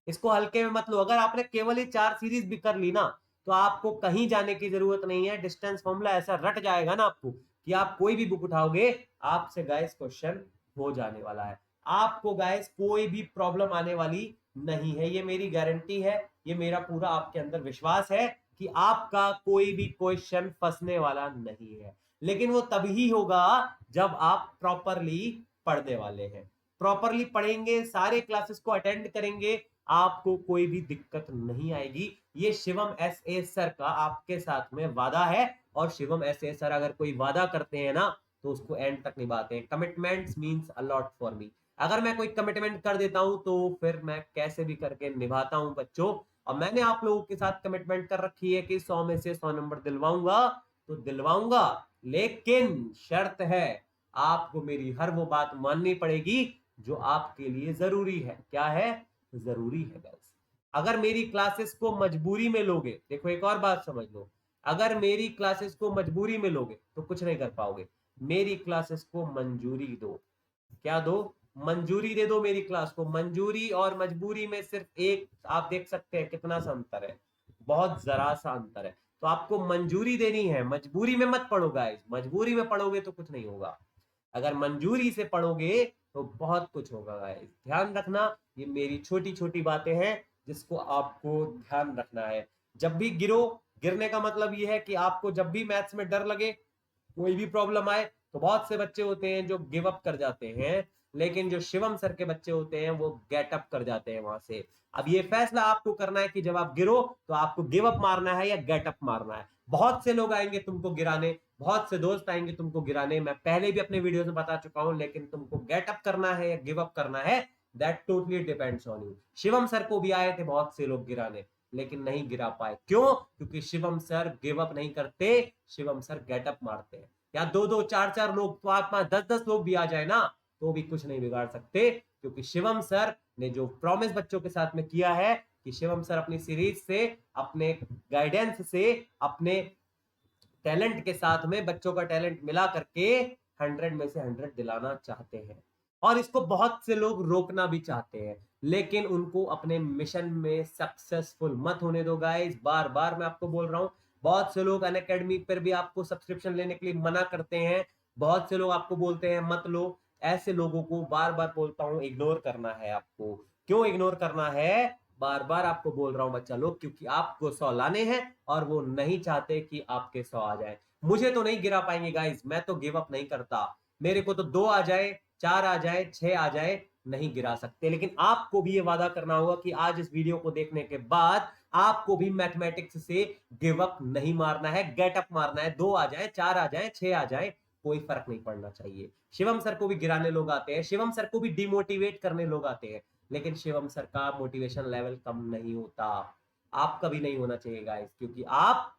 इसको हल्के में मत लो। अगर आपने केवल ही 4 सीरीज भी कर ली ना, तो आपको कहीं जाने की जरूरत नहीं है, डिस्टेंस फॉर्मूला ऐसा रट जाएगा ना आपको कि आप कोई भी बुक उठाओगे, आपसे गाइस क्वेश्चन हो जाने वाला है। आपको गाइस कोई भी प्रॉब्लम आने वाली नहीं है, ये मेरी गारंटी है, ये मेरा पूरा आपके अंदर विश्वास है कि आपका कोई भी क्वेश्चन फंसने वाला नहीं है। लेकिन वो तभी होगा जब आप प्रॉपरली पढ़ने वाले हैं, प्रॉपरली पढ़ेंगे, सारे क्लासेस को अटेंड करेंगे, आपको कोई भी दिक्कत नहीं आएगी। ये शिवम एस ए सर का आपके साथ में वादा है, और शिवम एस ए सर अगर कोई वादा करते हैं ना तो उसको एंड तक निभाते हैं। Commitments means a lot for me. अगर मैं कोई कमिटमेंट कर देता हूं तो फिर मैं कैसे भी करके निभाता हूं बच्चों। और मैंने आप लोगों के साथ कमिटमेंट कर रखी है कि 100 में से 100 नंबर दिलवाऊंगा, तो दिलवाऊंगा, लेकिन शर्त है, आपको मेरी हर वो बात माननी पड़ेगी जो आपके लिए जरूरी है। क्या है, जरूरी है गाइस। अगर मेरी क्लासेस को मजबूरी में लोगे, देखो एक और बात समझ लो, अगर मेरी क्लासेस को मजबूरी में लोगे तो कुछ नहीं कर पाओगे। मेरी क्लासेस को मंजूरी दो, क्या दो, मंजूरी दे दो मेरी क्लास को। मंजूरी और मजबूरी में सिर्फ एक, आप देख सकते हैं कितना सा अंतर है, बहुत जरा सा अंतर है। तो आपको मंजूरी देनी है, मजबूरी में मत पढ़ो गाइस, मजबूरी में पढ़ोगे तो कुछ नहीं होगा, अगर मंजूरी से पढ़ोगे तो बहुत कुछ होगा गाइस। ध्यान रखना, ये मेरी छोटी छोटी बातें हैं जिसको आपको ध्यान रखना है। जब भी गिरो, गिरने का मतलब ये है कि आपको जब भी मैथ्स में डर लगे, कोई भी प्रॉब्लम आए, तो बहुत से बच्चे होते हैं जो गिव अप कर जाते हैं, लेकिन जो शिवम सर के बच्चे होते हैं वो गेट अप कर जाते हैं वहां से। अब ये फैसला आपको करना है कि जब आप गिरो तो आपको गिव अप मारना है या गेट अप मारना है। बहुत से लोग आएंगे तुमको गिराने, बहुत से दोस्त आएंगे तुमको गिराने, मैं पहले भी अपने वीडियो में बता चुका हूं, लेकिन तुमको गेट अप करना है या गिव अप करना है, that totally depends on you. Shivam sir को भी आए थे बहुत से लोग गिराने, लेकिन नहीं गिरा पाए, क्यों, क्योंकि शिवम सर गिव अप नहीं करते, शिवम सर गेट अप मारते हैं। या दो दो चार चार लोग, तो आप 10 10 लोग भी आ जाए ना तो भी कुछ नहीं बिगाड़ सकते, क्योंकि शिवम सर ने जो प्रॉमिस बच्चों के साथ में किया है कि शिवम सर अपनी सीरीज से, अपने गाइडेंस से, अपने टैलेंट के साथ में बच्चों का टैलेंट मिला करके 100 में से 100 दिलाना चाहते हैं। और इसको बहुत से लोग रोकना भी चाहते हैं, लेकिन उनको अपने मिशन में सक्सेसफुल मत होने दो गाइस। बार बार मैं आपको बोल रहा हूं, बहुत से लोग अनअकैडमी पर भी आपको सब्सक्रिप्शन लेने के लिए मना करते हैं, बहुत से लोग आपको बोलते हैं मत लो। ऐसे लोगों को बार बार बोलता हूं इग्नोर करना है आपको। क्यों इग्नोर करना है? बार बार आपको बोल रहा हूं बच्चा लोग, क्योंकि आपको 100 लाने हैं और वो नहीं चाहते कि आपके 100 आ जाए। मुझे तो नहीं गिरा पाएंगे गाइस, मैं तो गिव अप नहीं करता। मेरे को तो 2 आ जाए, 4 आ जाए, 6 आ जाए, नहीं गिरा सकते। लेकिन आपको भी ये वादा करना होगा कि आज इस वीडियो को देखने के बाद आपको भी मैथमेटिक्स से गिव अप नहीं मारना है, गेट अप मारना है। 2 आ जाए, 4 आ जाए, 6 आ जाए, कोई फर्क नहीं पड़ना चाहिए। शिवम सर को भी गिराने लोग आते हैं, शिवम सर को भी डिमोटिवेट करने लोग आते हैं, लेकिन शिवम सर का मोटिवेशन लेवल कम नहीं होता। आपका भी नहीं होना चाहिए गाइस, क्योंकि आप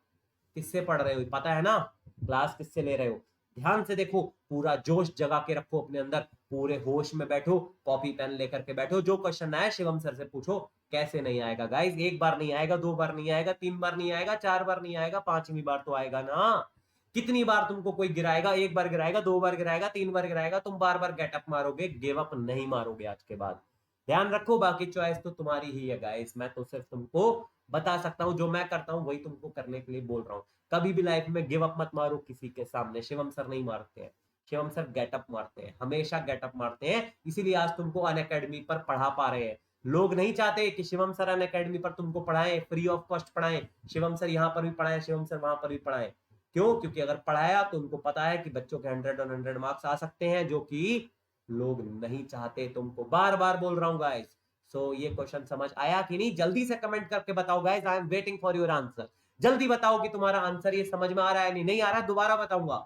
किससे पढ़ रहे हो पता है ना, क्लास किससे ले रहे हो। ध्यान से देखो, पूरा जोश जगा के रखो अपने अंदर, पूरे होश में बैठो, कॉपी पेन लेकर के बैठो। जो क्वेश्चन आया शिवम सर से पूछो। कैसे नहीं आएगा गाइस? एक बार नहीं आएगा, 2 बार नहीं आएगा, 3 बार नहीं आएगा, 4 बार नहीं आएगा, 5वीं बार तो आएगा ना। कितनी बार तुमको कोई गिराएगा? एक बार गिराएगा, 2 बार गिराएगा, 3 बार गिराएगा, तुम बार बार गेटअप मारोगे, गिव अप नहीं मारोगे आज के बाद। ध्यान रखो, बाकी चॉइस तो तुम्हारी ही है गाइस। मैं तो सिर्फ तुमको बता सकता हूँ, जो मैं करता हूँ वही तुमको करने के लिए बोल रहा हूँ। कभी भी लाइफ में गिव अप मत मारो किसी के सामने। शिवम सर नहीं मारते हैं, शिवम सर गेटअप मारते हैं, हमेशा गेटअप मारते हैं। इसीलिए आज तुमको अनअकैडमी पर पढ़ा पा रहे हैं। लोग नहीं चाहते कि शिवम सर अनअकैडमी पर तुमको पढ़ाएं, फ्री ऑफ कॉस्ट पढ़ाएं। शिवम सर यहाँ पर भी पढ़ाएं, शिवम सर वहां पर भी पढ़ाएं। क्यों? क्योंकि अगर पढ़ाया तो उनको पता है कि बच्चों के 100 और 100 मार्क्स आ सकते हैं, जो कि लोग नहीं चाहते। तुमको बार बार बोल रहा हूँ गाइस। सो ये क्वेश्चन समझ आया कि नहीं? जल्दी से कमेंट करके बताओ guys, I am waiting for your answer. जल्दी बताओ कि तुम्हारा आंसर ये समझ में आ रहा है। नहीं आ रहा, दोबारा बताऊंगा।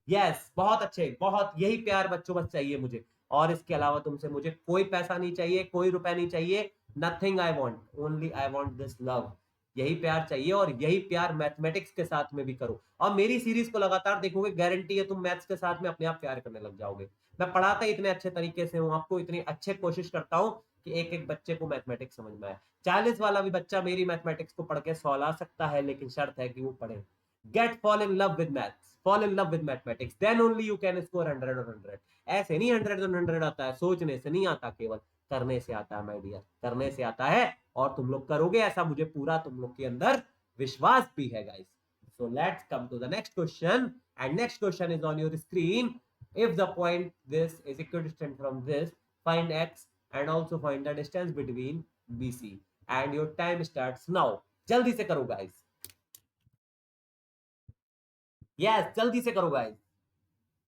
यस, बहुत अच्छे, बहुत, यही प्यार बच्चों बस चाहिए मुझे। और इसके अलावा तुमसे मुझे कोई पैसा नहीं चाहिए, कोई रुपया नहीं चाहिए। Nothing I want, only I want this love. यही प्यार चाहिए, और यही प्यार मैथमेटिक्स के साथ में भी करो। और मेरी सीरीज को लगातार देखोगे, गारंटी है तुम मैथ्स के साथ में अपने आप प्यार करने लग जाओगे। मैं पढ़ाता इतने अच्छे तरीके से हूँ आपको, इतनी अच्छे कोशिश करता हूँ कि एक एक बच्चे को मैथमेटिक्स समझ में आए। 40 वाला भी बच्चा मेरी मैथमेटिक्स को पढ़ के 100 ला सकता है, लेकिन शर्त है कि वो पढ़े। Get fall in love with maths, fall in love with mathematics, then only you can score 100 और 100। ऐसे नहीं 100 और 100 आता है, सोचने से नहीं आता, केवल करने से आता है माय डियर, करने से आता है। और तुम लोग करोगे ऐसा, मुझे पूरा तुम लोग के अंदर विश्वास भी है guys. So let's come to the next question, and next question is on your screen. If the point this is equidistant from this, find x and also find the distance between BC, and your time starts now। जल्दी से करो guys, yes जल्दी से करो guys.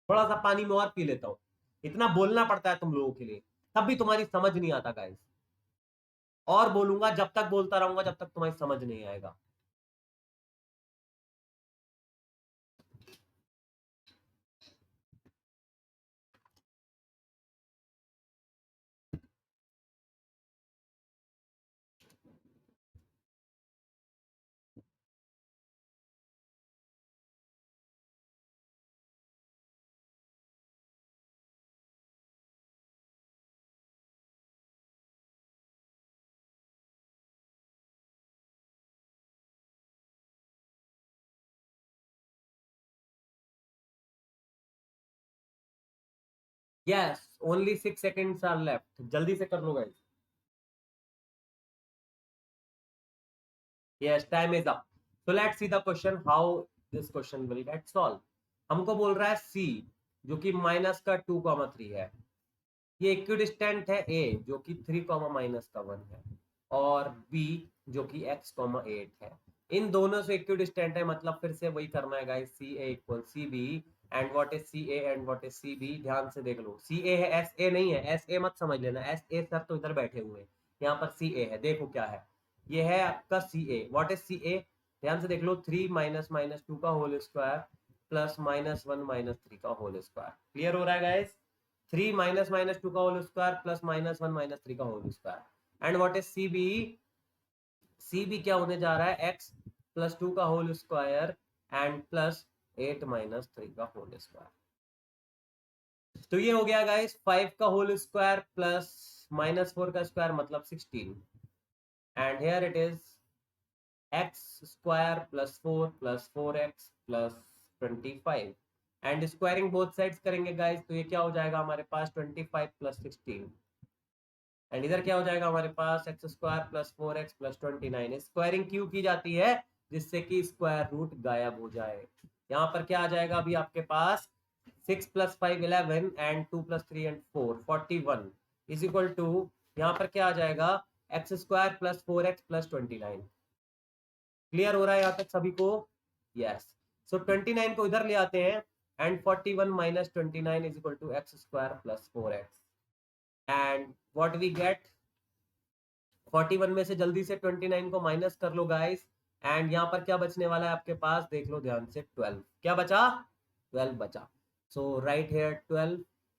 थोड़ा सा पानी में और पी लेता हूं, इतना बोलना पड़ता है तुम लोगों के लिए, तब भी तुम्हारी समझ नहीं आता गाइस। और बोलूंगा, जब तक बोलता रहूंगा जब तक तुम्हारी समझ नहीं आएगा। Yes, only 6 seconds are left, जल्दी से कर लो guys. Yes, time is up. So let's see the question, how this question will get solve. हमको बोल रहा है सी, जो कि -2,3 है। ये इक्विडिस्टेंट है ए, जो कि 3, -1 है, और बी जो कि x, 8 है। इन दोनों से इक्विडिस्टेंट है, मतलब फिर से वही करना है guys. C A equal C B, and what is C A and what is C B. ध्यान से देख लो, सी ए है, एस ए नहीं है। एस ए मत समझ लेना, एस ए सर तो इधर बैठे हुए हैं, यहाँ पर सी ए है। देखो क्या है, ये है आपका सी ए। व्हाट इज सी ए? ध्यान से देख लो, 3 - -2 का होल स्क्वायर प्लस -1 - 3 का होल स्क्वायर। क्लियर हो रहा है गाइस? 3 - -2 का होल स्क्वायर प्लस -1 - 3 का whole square. And what is C B? C B क्या होने जा रहा है? x+2 का होल स्क्वायर एंड +8 - 3 का होल स्क्वायर। तो ये हो गया गाइस 5 का होल स्क्वायर प्लस -4 का स्क्वायर, मतलब 16। and here it is x square plus 4 plus 4x plus 25 and squaring both sides करेंगे गाइस, तो ये क्या हो जाएगा हमारे पास 25 प्लस 16 एंड इधर क्या हो जाएगा हमारे पास x square plus 4x plus 29। Squaring क्यों की जाती है? जिससे कि स्क्वायर रूट गायब हो जाए। यहाँ पर क्या आ जाएगा अभी आपके पास 6 plus 5 11 and 2 plus 3 and 4 41 is equal to यहाँ पर क्या आ जाएगा x square plus 4x plus 29। Clear हो रहा है यहाँ तक सभी को? यस। सो 29 को इधर ले आते हैं and 41 minus 29 is equal to x square plus 4x and what we get 41 में से जल्दी से 29 को माइनस कर लो गाइस एंड यहाँ पर क्या बचने वाला है आपके पास, देख लो ध्यान से 12। क्या बचा? 12 बचा। So right here 12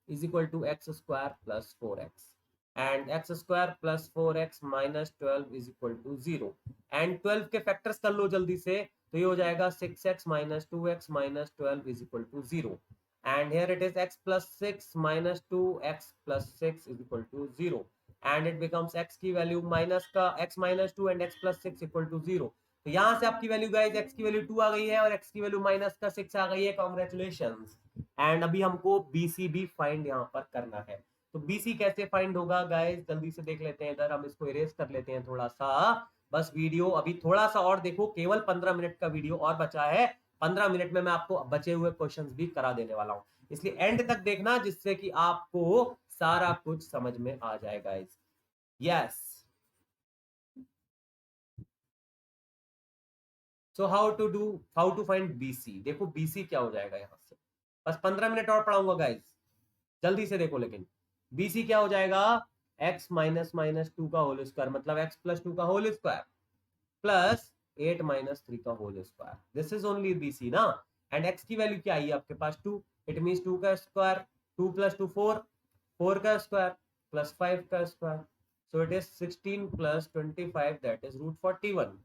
is equal to x square plus 4x and X square plus 4x minus 12 is equal to 0 and 12 के फैक्टर्स कर लो जल्दी से, तो ये हो जाएगा 6x minus 2x minus 12 is equal to 0 and here it is x plus 6 minus 2x plus 6 is equal to 0 and it becomes x की value minus का x minus 2 and x plus 6 equal to 0। तो यहाँ से आपकी value guys x की value 2 आ गई है और x की वैल्यू माइनस का 6 आ गई है। कांग्रेचुलेशंस। एंड अभी हमको BC भी फाइंड यहाँ पर करना है। तो BC कैसे फाइंड होगा गाइस, जल्दी से देख लेते हैं। इधर हम इसको इरेज कर लेते हैं थोड़ा सा। बस वीडियो अभी थोड़ा सा और देखो, केवल 15 मिनट का वीडियो और बचा है। 15 मिनट में मैं आपको बचे हुए क्वेश्चंस भी करा देने वाला हूं, इसलिए एंड तक देखना जिससे कि आपको सारा कुछ समझ में आ जाए guys. Yes. So how to find BC। देखो BC क्या हो जाएगा यहां से, बस 15 मिनट और पढ़ाऊंगा गाइस, जल्दी से देखो। लेकिन BC क्या हो जाएगा, x माइनस माइनस 2 का होल स्क्वायर मतलब x प्लस 2 का होल स्क्वायर प्लस 8 माइनस 3 का whole square. This is only BC ना। एंड x की वैल्यू क्या आई है आपके पास 2, इट मींस 2 का स्क्वायर, 2 प्लस 2 4, 4 का स्क्वायर प्लस 5 का square, so it is 16 plus 25 that is root 41।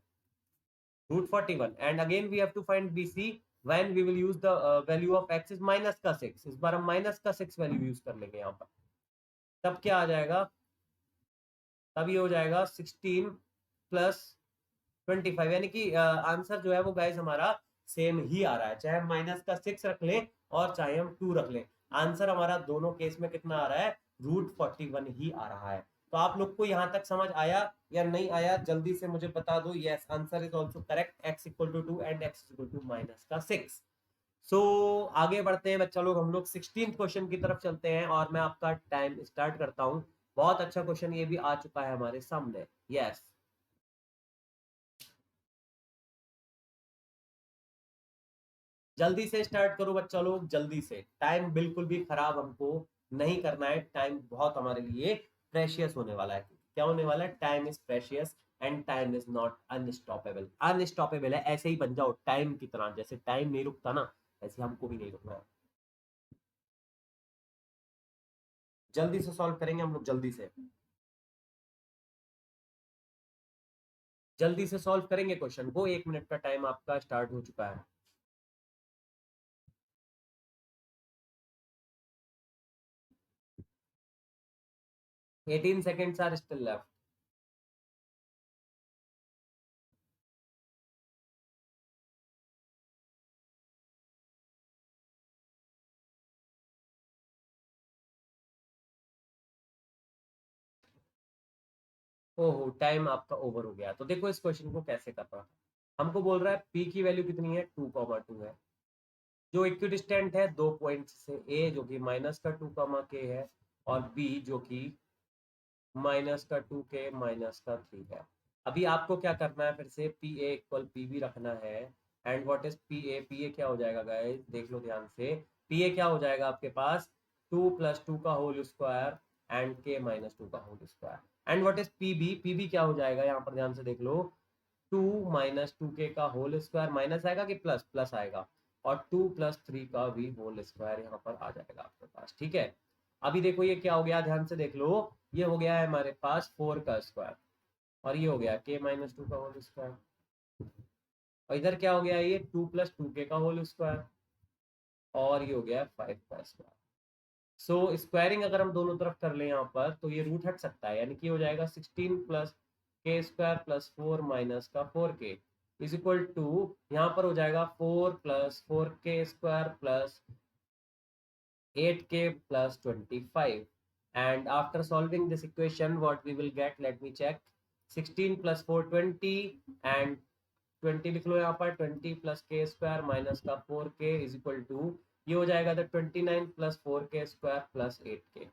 Root 41 and again we have to find BC when we will use the value of x is minus का 6। इस बार हम minus का 6 value use कर लेंगे यहाँ पर। तब क्या आ जाएगा, तब ये हो जाएगा 16 प्लस 25 यानी कि आंसर जो है वो गाइस हमारा सेम ही आ रहा है, चाहे हम माइनस का 6 रख लें और चाहे हम 2 रख लें। आंसर हमारा दोनों केस में कितना आ रहा है, रूट 41 ही आ रहा है। तो आप लोग को यहां तक समझ आया या नहीं आया, जल्दी से मुझे बता दो। Yes, answer is also correct, x equal to 2 and x equal to minus का 6। सो आगे बढ़ते हैं बच्चा लोग, हम लोग 16th क्वेश्चन की तरफ चलते हैं और मैं आपका टाइम स्टार्ट करता हूं। बहुत अच्छा क्वेश्चन ये भी आ चुका है हमारे सामने। यस, जल्दी से स्टार्ट करो बच्चा लोग, जल्दी से। टाइम बिल्कुल भी खराब हमको नहीं करना है, टाइम बहुत हमारे लिए प्रेशियस होने वाला है। क्या होने वाला है, time is precious and time is not unstoppable. Unstoppable है, ऐसे ही बन जाओ टाइम की तरह, जैसे टाइम नहीं रुकता ना ऐसे हमको भी नहीं रुकना है। जल्दी से सॉल्व करेंगे हम लोग, जल्दी से, जल्दी से सॉल्व करेंगे क्वेश्चन को। 1 मिनट का टाइम आपका स्टार्ट हो चुका है। 18 seconds are still left। ओहो, टाइम आपका ओवर हो गया। तो देखो इस क्वेश्चन को कैसे करना है। हमको बोल रहा है पी की वैल्यू कितनी है, 2,2 है। जो इक्विडिस्टेंट है 2 पॉइंट से, ए जो कि माइनस का 2, के है और बी जो कि माइनस का 2, के माइनस का 3 है। अभी आपको क्या करना है, फिर से P A equal P B रखना है। And what is P A, P A क्या हो जाएगा गाइस, देख लो ध्यान से। पी ए क्या हो जाएगा आपके पास 2 प्लस 2 का whole square and k minus 2 का whole square. And what is P B, P B क्या हो जाएगा यहाँ पर ध्यान से देख लो, 2 माइनस 2 के का होल स्क्वायर, माइनस आएगा कि प्लस, प्लस आएगा, और 2 प्लस 3 का भी होल स्क्वायर यहाँ पर आ जाएगा आपके पास। ठीक है, अभी देखो ये क्या हो गया, ध्यान से देख लो। ये हो गया है हमारे पास 4 का स्क्वायर और ये हो गया के माइनस 2 का होल स्क्वायर, और इधर क्या हो गया, ये 2 प्लस 2 के का होल स्क्वायर और ये हो गया 5 का स्क्वायर। सो स्क्वायरिंग अगर हम दोनों तरफ कर ले यहाँ पर तो ये रूट हट सकता है, यानी कि हो जाएगा 16 plus k square plus 4 minus का 4k इज इक्वल टू, यहाँ पर हो जाएगा 4 plus 4k square plus 8k plus 25. And after solving this equation, what we will get, let me check. 16 plus 4 20 and 20 लिख लो यहाँ पर, 20 plus k square minus का 4k is equal to, ये हो जाएगा तो 29 plus 4k square plus 8k.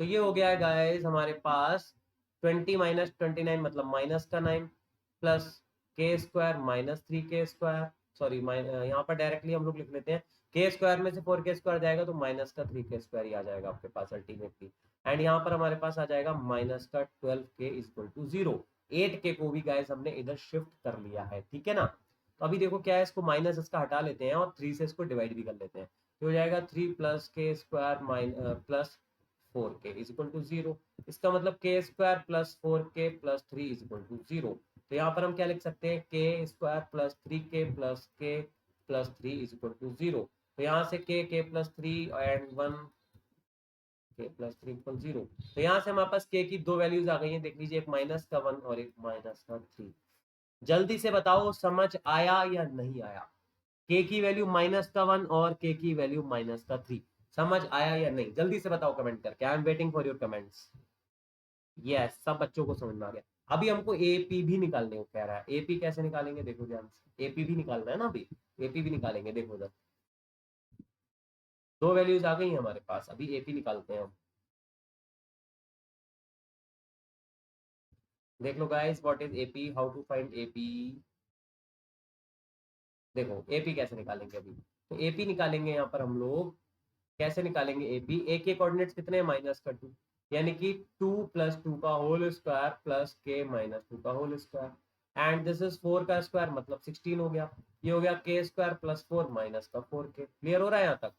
तो ये हो गया है गाइस हमारे पास 20 माइनस 29 मतलब माइनस का 9 plus k square minus 3k square, sorry यहाँ पर डायरेक्टली हम लोग लिख लेते हैं, के स्क्वायर में से 4k स्क्वायर जाएगा तो माइनस का 3k स्क्वायर ही आ जाएगा आपके पास अल्टीमेटली. एंड यहाँ पर हमारे पास आ जाएगा माइनस का 12k is equal to 0. 8k को भी गाइस हमने इधर शिफ्ट कर लिया है, ठीक है ना. तो अभी देखो क्या है, इसको माइनस इसका हटा लेते हैं और 3 से इसको डिवाइड भी कर लेते हैं. तो हो जाएगा 3 plus k square plus 4k is equal to 0. इसका मतलब k square plus 4k plus 3 is equal to 0. तो यहाँ पर हम क्या लिख सकते हैं, k square plus 3k plus k plus 3 is equal to 0. तो यहाँ से k plus 3 and 1 k plus 3 equal 0. तो यहाँ से हमारे पास k की दो वैल्यूज आ गई हैं, देख लीजिए, एक माइनस का 1 और एक माइनस का 3. जल्दी से बताओ समझ आया या नहीं आया. k की वैल्यू माइनस का 1 और k की वैल्यू माइनस का 3. समझ आया या नहीं, जल्दी से बताओ कमेंट करके. I am waiting for your comments. Yes, सब बच्चों को समझ में आ गया. अभी हमको एपी भी निकालने को कह रहा है. एपी कैसे निकालेंगे देखो ध्यान से, एपी भी निकालना है ना अभी, एपी भी निकालेंगे. देखो उधर दो वैल्यूज आ गई हैं हमारे पास, अभी एपी निकालते हैं हम. देख लो guys, what is AP, how to find AP. देखो एपी कैसे निकालेंगे अभी. तो एपी निकालेंगे यहाँ पर हम लोग, कैसे निकालेंगे एपी. ए के कोऑर्डिनेट्स कितने हैं, माइनस का 2, यानी कि 2 प्लस 2 का whole square plus k minus 2 का whole square. And this is 4 का स्क्वायर मतलब 16 हो गया. ये हो गया के स्क्वायर प्लस 4 माइनस का 4k. क्लियर हो रहा है यहाँ तक.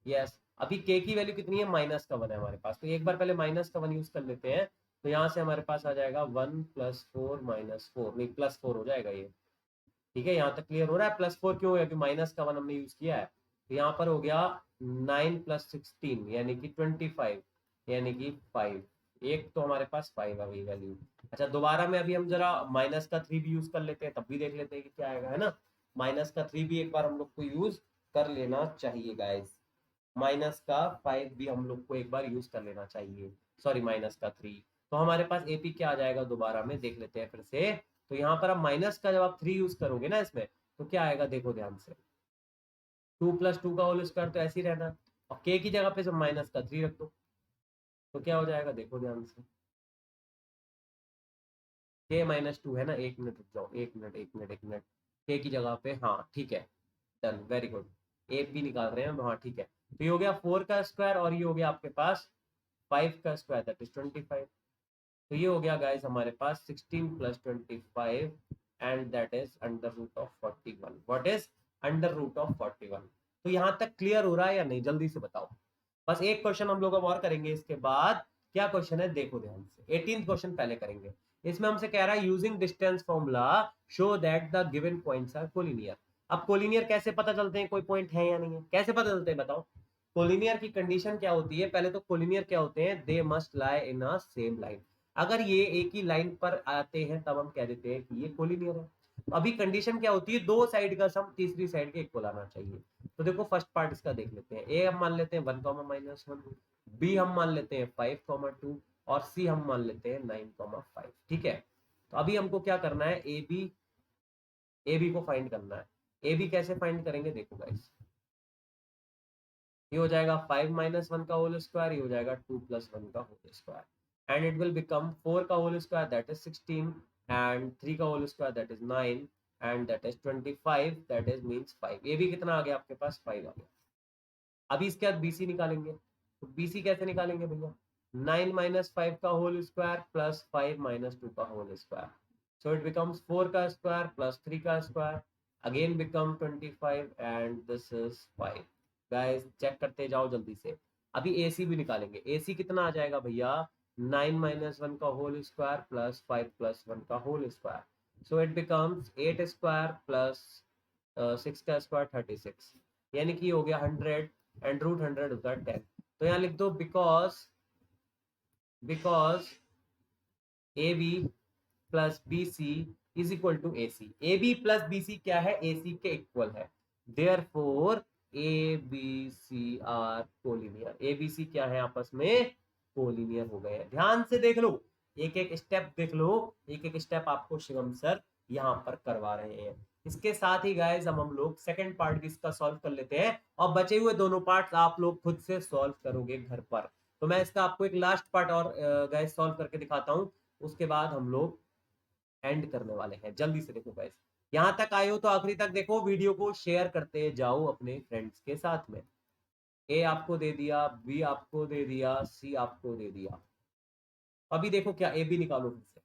यस. अभी के की वैल्यू कितनी है, माइनस का 1 है हमारे पास, तो एक बार पहले माइनस का 1 यूज कर लेते हैं. तो यहाँ से हमारे पास आ जाएगा 1 प्लस 4 माइनस 4, नहीं प्लस 4 हो जाएगा ये. ठीक है, यहाँ तक क्लियर हो रहा है. प्लस 4 क्यों है, क्योंकि माइनस का 1 हमने यूज किया है. तो यहाँ पर हो गया 9 प्लस 16 यानी कि 25, यानी कि 5. एक तो हमारे पास 5 आ गई वैल्यू. अच्छा, दोबारा में अभी हम जरा माइनस का 3 भी यूज कर लेते हैं, तब भी देख लेते हैं कि क्या आएगा, है ना. माइनस का 3 भी एक बार हम लोग को यूज कर लेना चाहिए गाइस. माइनस का 5 भी हम लोग को एक बार यूज कर लेना चाहिए, सॉरी माइनस का 3. तो हमारे पास एपी क्या आ जाएगा, दोबारा में देख लेते हैं फिर से. तो यहाँ पर आप माइनस का जब आप 3 यूज करोगे ना इसमें, तो क्या आएगा देखो ध्यान से. 2 प्लस 2 का होल स्क्वायर तो ऐसे ही रहना, और के की जगह पे जब माइनस का 3 रख दो, तो क्या हो जाएगा देखो ध्यान से. के माइनस 2 है ना, एक मिनट रुक जाओ, एक मिनट एक मिनट एक मिनट. के की जगह पे, हाँ ठीक है, डन, वेरी गुड. ए भी निकाल रहे हैं, हाँ ठीक है. तो ये हो गया 4 का स्क्वायर और ये हो गया आपके पास 5 का स्क्वायर, दैट इज 25. तो ये हो गया गाइस हमारे पास 16 plus 25 and that is under root of 41. What is under root of 41. तो यहाँ तक क्लियर हो रहा है या नहीं, जल्दी से बताओ. बस एक क्वेश्चन हम लोग अब और करेंगे इसके बाद. क्या क्वेश्चन है देखो ध्यान से, 18th क्वेश्चन पहले करेंगे. इसमें हमसे कह रहा है using distance formula show that the given points are collinear. अब कोलिनियर कैसे पता चलते हैं कोई पॉइंट है या नहीं है, कैसे पता चलते हैं बताओ. कोलिनियर की कंडीशन क्या होती है, पहले तो कोलिनियर क्या होते हैं, they must lie in a same line. अगर ये एक ही लाइन पर आते हैं तब हम कह देते हैं कि ये कोलिनियर है. अभी कंडीशन क्या होती है, दो साइड का सम तीसरी साइड के इक्वल आना चाहिए. तो देखो फर्स्ट पार्ट इसका देख लेते हैं. ए हम मान लेते हैं 1, बी हम मान लेते हैं 5, 2 और सी हम मान लेते हैं 9, 5. ठीक है. तो अभी हमको क्या करना है, ए बी को फाइंड करना है. ए बी कैसे फाइंड करेंगे देखो गाइस. ये हो जाएगा 5 - 1 का होल स्क्वायर, ये हो जाएगा 2 + 1 का whole square and it will become 4 का whole square that is 16 and 3 का whole square that is 9 and that is 25, that is means 5. ये भी कितना आ गया आपके पास, 5 आ गया. अभी इसके बाद बीसी निकालेंगे. तो बीसी कैसे निकालेंगे भैया, 9 - 5 का होल स्क्वायर प्लस 5 - 2 का whole square. So it becomes 4 का स्क्वायर प्लस 3 का square again become 25 and this is 5. Guys check करते जाओ जल्दी से. अभी एसी भी निकालेंगे. एसी कितना आ जाएगा भैया, 9 - 1 का होल स्क्वायर प्लस 5 + 1 का whole square. So it becomes 8 square plus 6 का स्क्वायर 36, यानी कि हो गया 100 एंड रूट 100 होता है 10. तो यहाँ लिख दो because A B plus B C is equal to A C. A B plus B C क्या है, ए सी के इक्वल है। Therefore A B C are collinear. A B C क्या है, आपस में कोलिनियर हो गए हैं। ध्यान से देख लो, एक एक स्टेप देख लो, एक एक स्टेप आपको शिवम सर यहाँ पर करवा रहे हैं। इसके साथ ही गाइस हम लोग सेकंड पार्ट भी इसका सॉल्व कर लेते हैं, और बचे हुए दोनों पार्ट आप लोग खुद से सॉल्व करोगे घर पर। तो मैं इसका आपको एक लास्ट पार्ट और गाइस सॉल्व करके दिखाता हूँ, उसके बाद हम लोग एंड करने वाले हैं। जल्दी से देखो गाइस, यहाँ तक आए हो तो आखिरी तक देखो, वीडियो को शेयर करते जाओ अपने फ्रेंड्स के साथ में। ए आपको दे दिया, बी आपको दे दिया, सी आपको दे दिया। अभी देखो क्या, ए बी निकालो फिर से।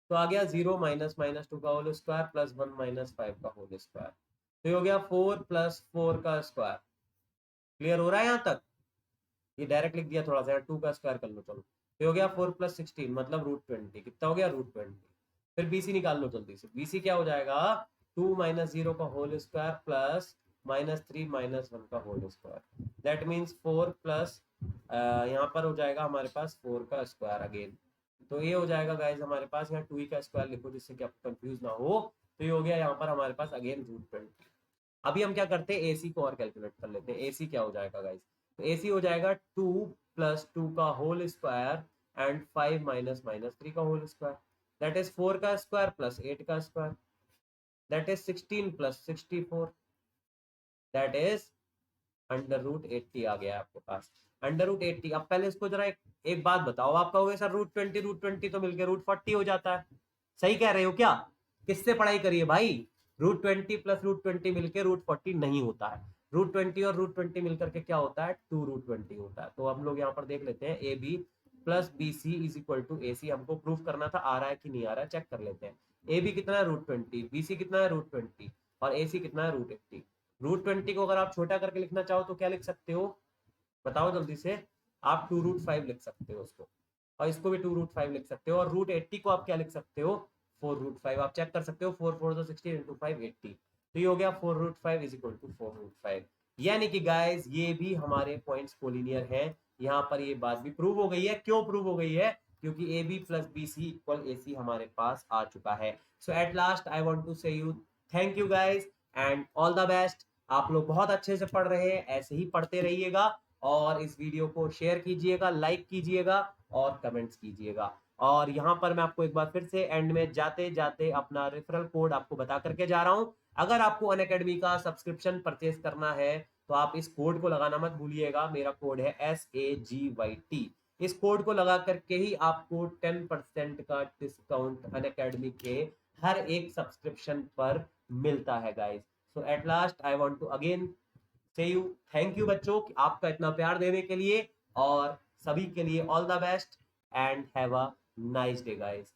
तो आ गया 0 माइनस माइनस 2 का होल स्क्वायर प्लस 1 माइनस 5 का होल स्क्वायर। तो ये हो गया 4 प्लस 4 का स्क्वायर। क्लियर हो रहा है यहाँ तक? ये डायरेक्ट लिख दिया, थोड़ा सा 2 का स्क्वायर कर लो। चलो, तो हो गया 4 प्लस 16 मतलब √20। कितना हो गया, √20। फिर बीसी निकाल लो जल्दी से। बीसी क्या हो जाएगा, 2 माइनस 0 का होल स्क्वायर प्लस -3 माइनस 1 का whole square. That means 4 plus यहाँ पर हो जाएगा हमारे पास 4 का स्क्वायर अगेन। तो ये हो जाएगा गाइज हमारे पास, यहाँ 2 का स्क्वायर लिखो जिससे कि आपको कंफ्यूज ना हो। तो ये हो गया यहाँ पर हमारे पास अगेन √20। अभी हम क्या करते हैं, एसी को और कैलकुलेट कर लेते हैं। एसी क्या हो जाएगा गाइज, तो एसी हो जाएगा 2 प्लस 2 का whole square and 5 minus minus 3 का होल स्क्वायर। दैट इज 4 का स्क्वायर प्लस 8 का square. That is 16 plus 64। That is √80 आ गया आपके पास। √80। अब पहले इसको जरा एक बात बताओ, आप कहोगे सर √20 तो मिलकर √40 हो जाता है। सही कह रहे हो क्या? किससे पढ़ाई करिए भाई, √20 प्लस √20 मिलकर √40 नहीं होता है। √20 और √20 मिलकर के क्या होता है, 2√20 होता है। तो हम लोग यहाँ पर देख लेते हैं, A B plus B C is equal to A C. हमको प्रूफ करना था, आ रहा है कि नहीं आ रहा है, चेक कर लेते हैं। ए बी कितना है, √20, बी सी कितना है, √20, और ए सी कितना है, √80। √20 को अगर आप छोटा करके लिखना चाहो तो क्या लिख सकते हो, बताओ जल्दी से। आप 2√5 लिख सकते हो उसको, और इसको भी 2√5 लिख सकते हो। और √80 को आप क्या लिख सकते हो, 4√5। आप चेक कर सकते हो, 4 4 16 इंटू 5 80। तो ये हो गया 4√5 इज इक्वल टू 4√5। यानी कि गाइस ये भी हमारे पॉइंट्स कोलिनियर हैं। यहाँ पर ये बात भी प्रूव हो गई है। क्यों प्रूव हो गई है, क्योंकि A B plus B C equal A C हमारे पास आ चुका है। So at last I want to say you thank you guys and all the best. आप लोग बहुत अच्छे से पढ़ रहे हैं, ऐसे ही पढ़ते रहिएगा, और इस वीडियो को शेयर कीजिएगा, लाइक कीजिएगा और कमेंट्स कीजिएगा। और यहाँ पर मैं आपको एक बार फिर से एंड में जाते जाते अपना रेफरल कोड आपको बता करके जा रहा हूँ। अगर आपको अनअकैडमी का सब्सक्रिप्शन परचेज करना है तो आप इस कोड को लगाना मत भूलिएगा। मेरा कोड है SAGYT। इस कोड को लगा करके ही आपको 10% का डिस्काउंट अनअकैडमी के हर एक सब्सक्रिप्शन पर मिलता है guys. So at last I want to again say you thank you बच्चों, आपका इतना प्यार देने के लिए, और सभी के लिए all the best and have a nice day guys.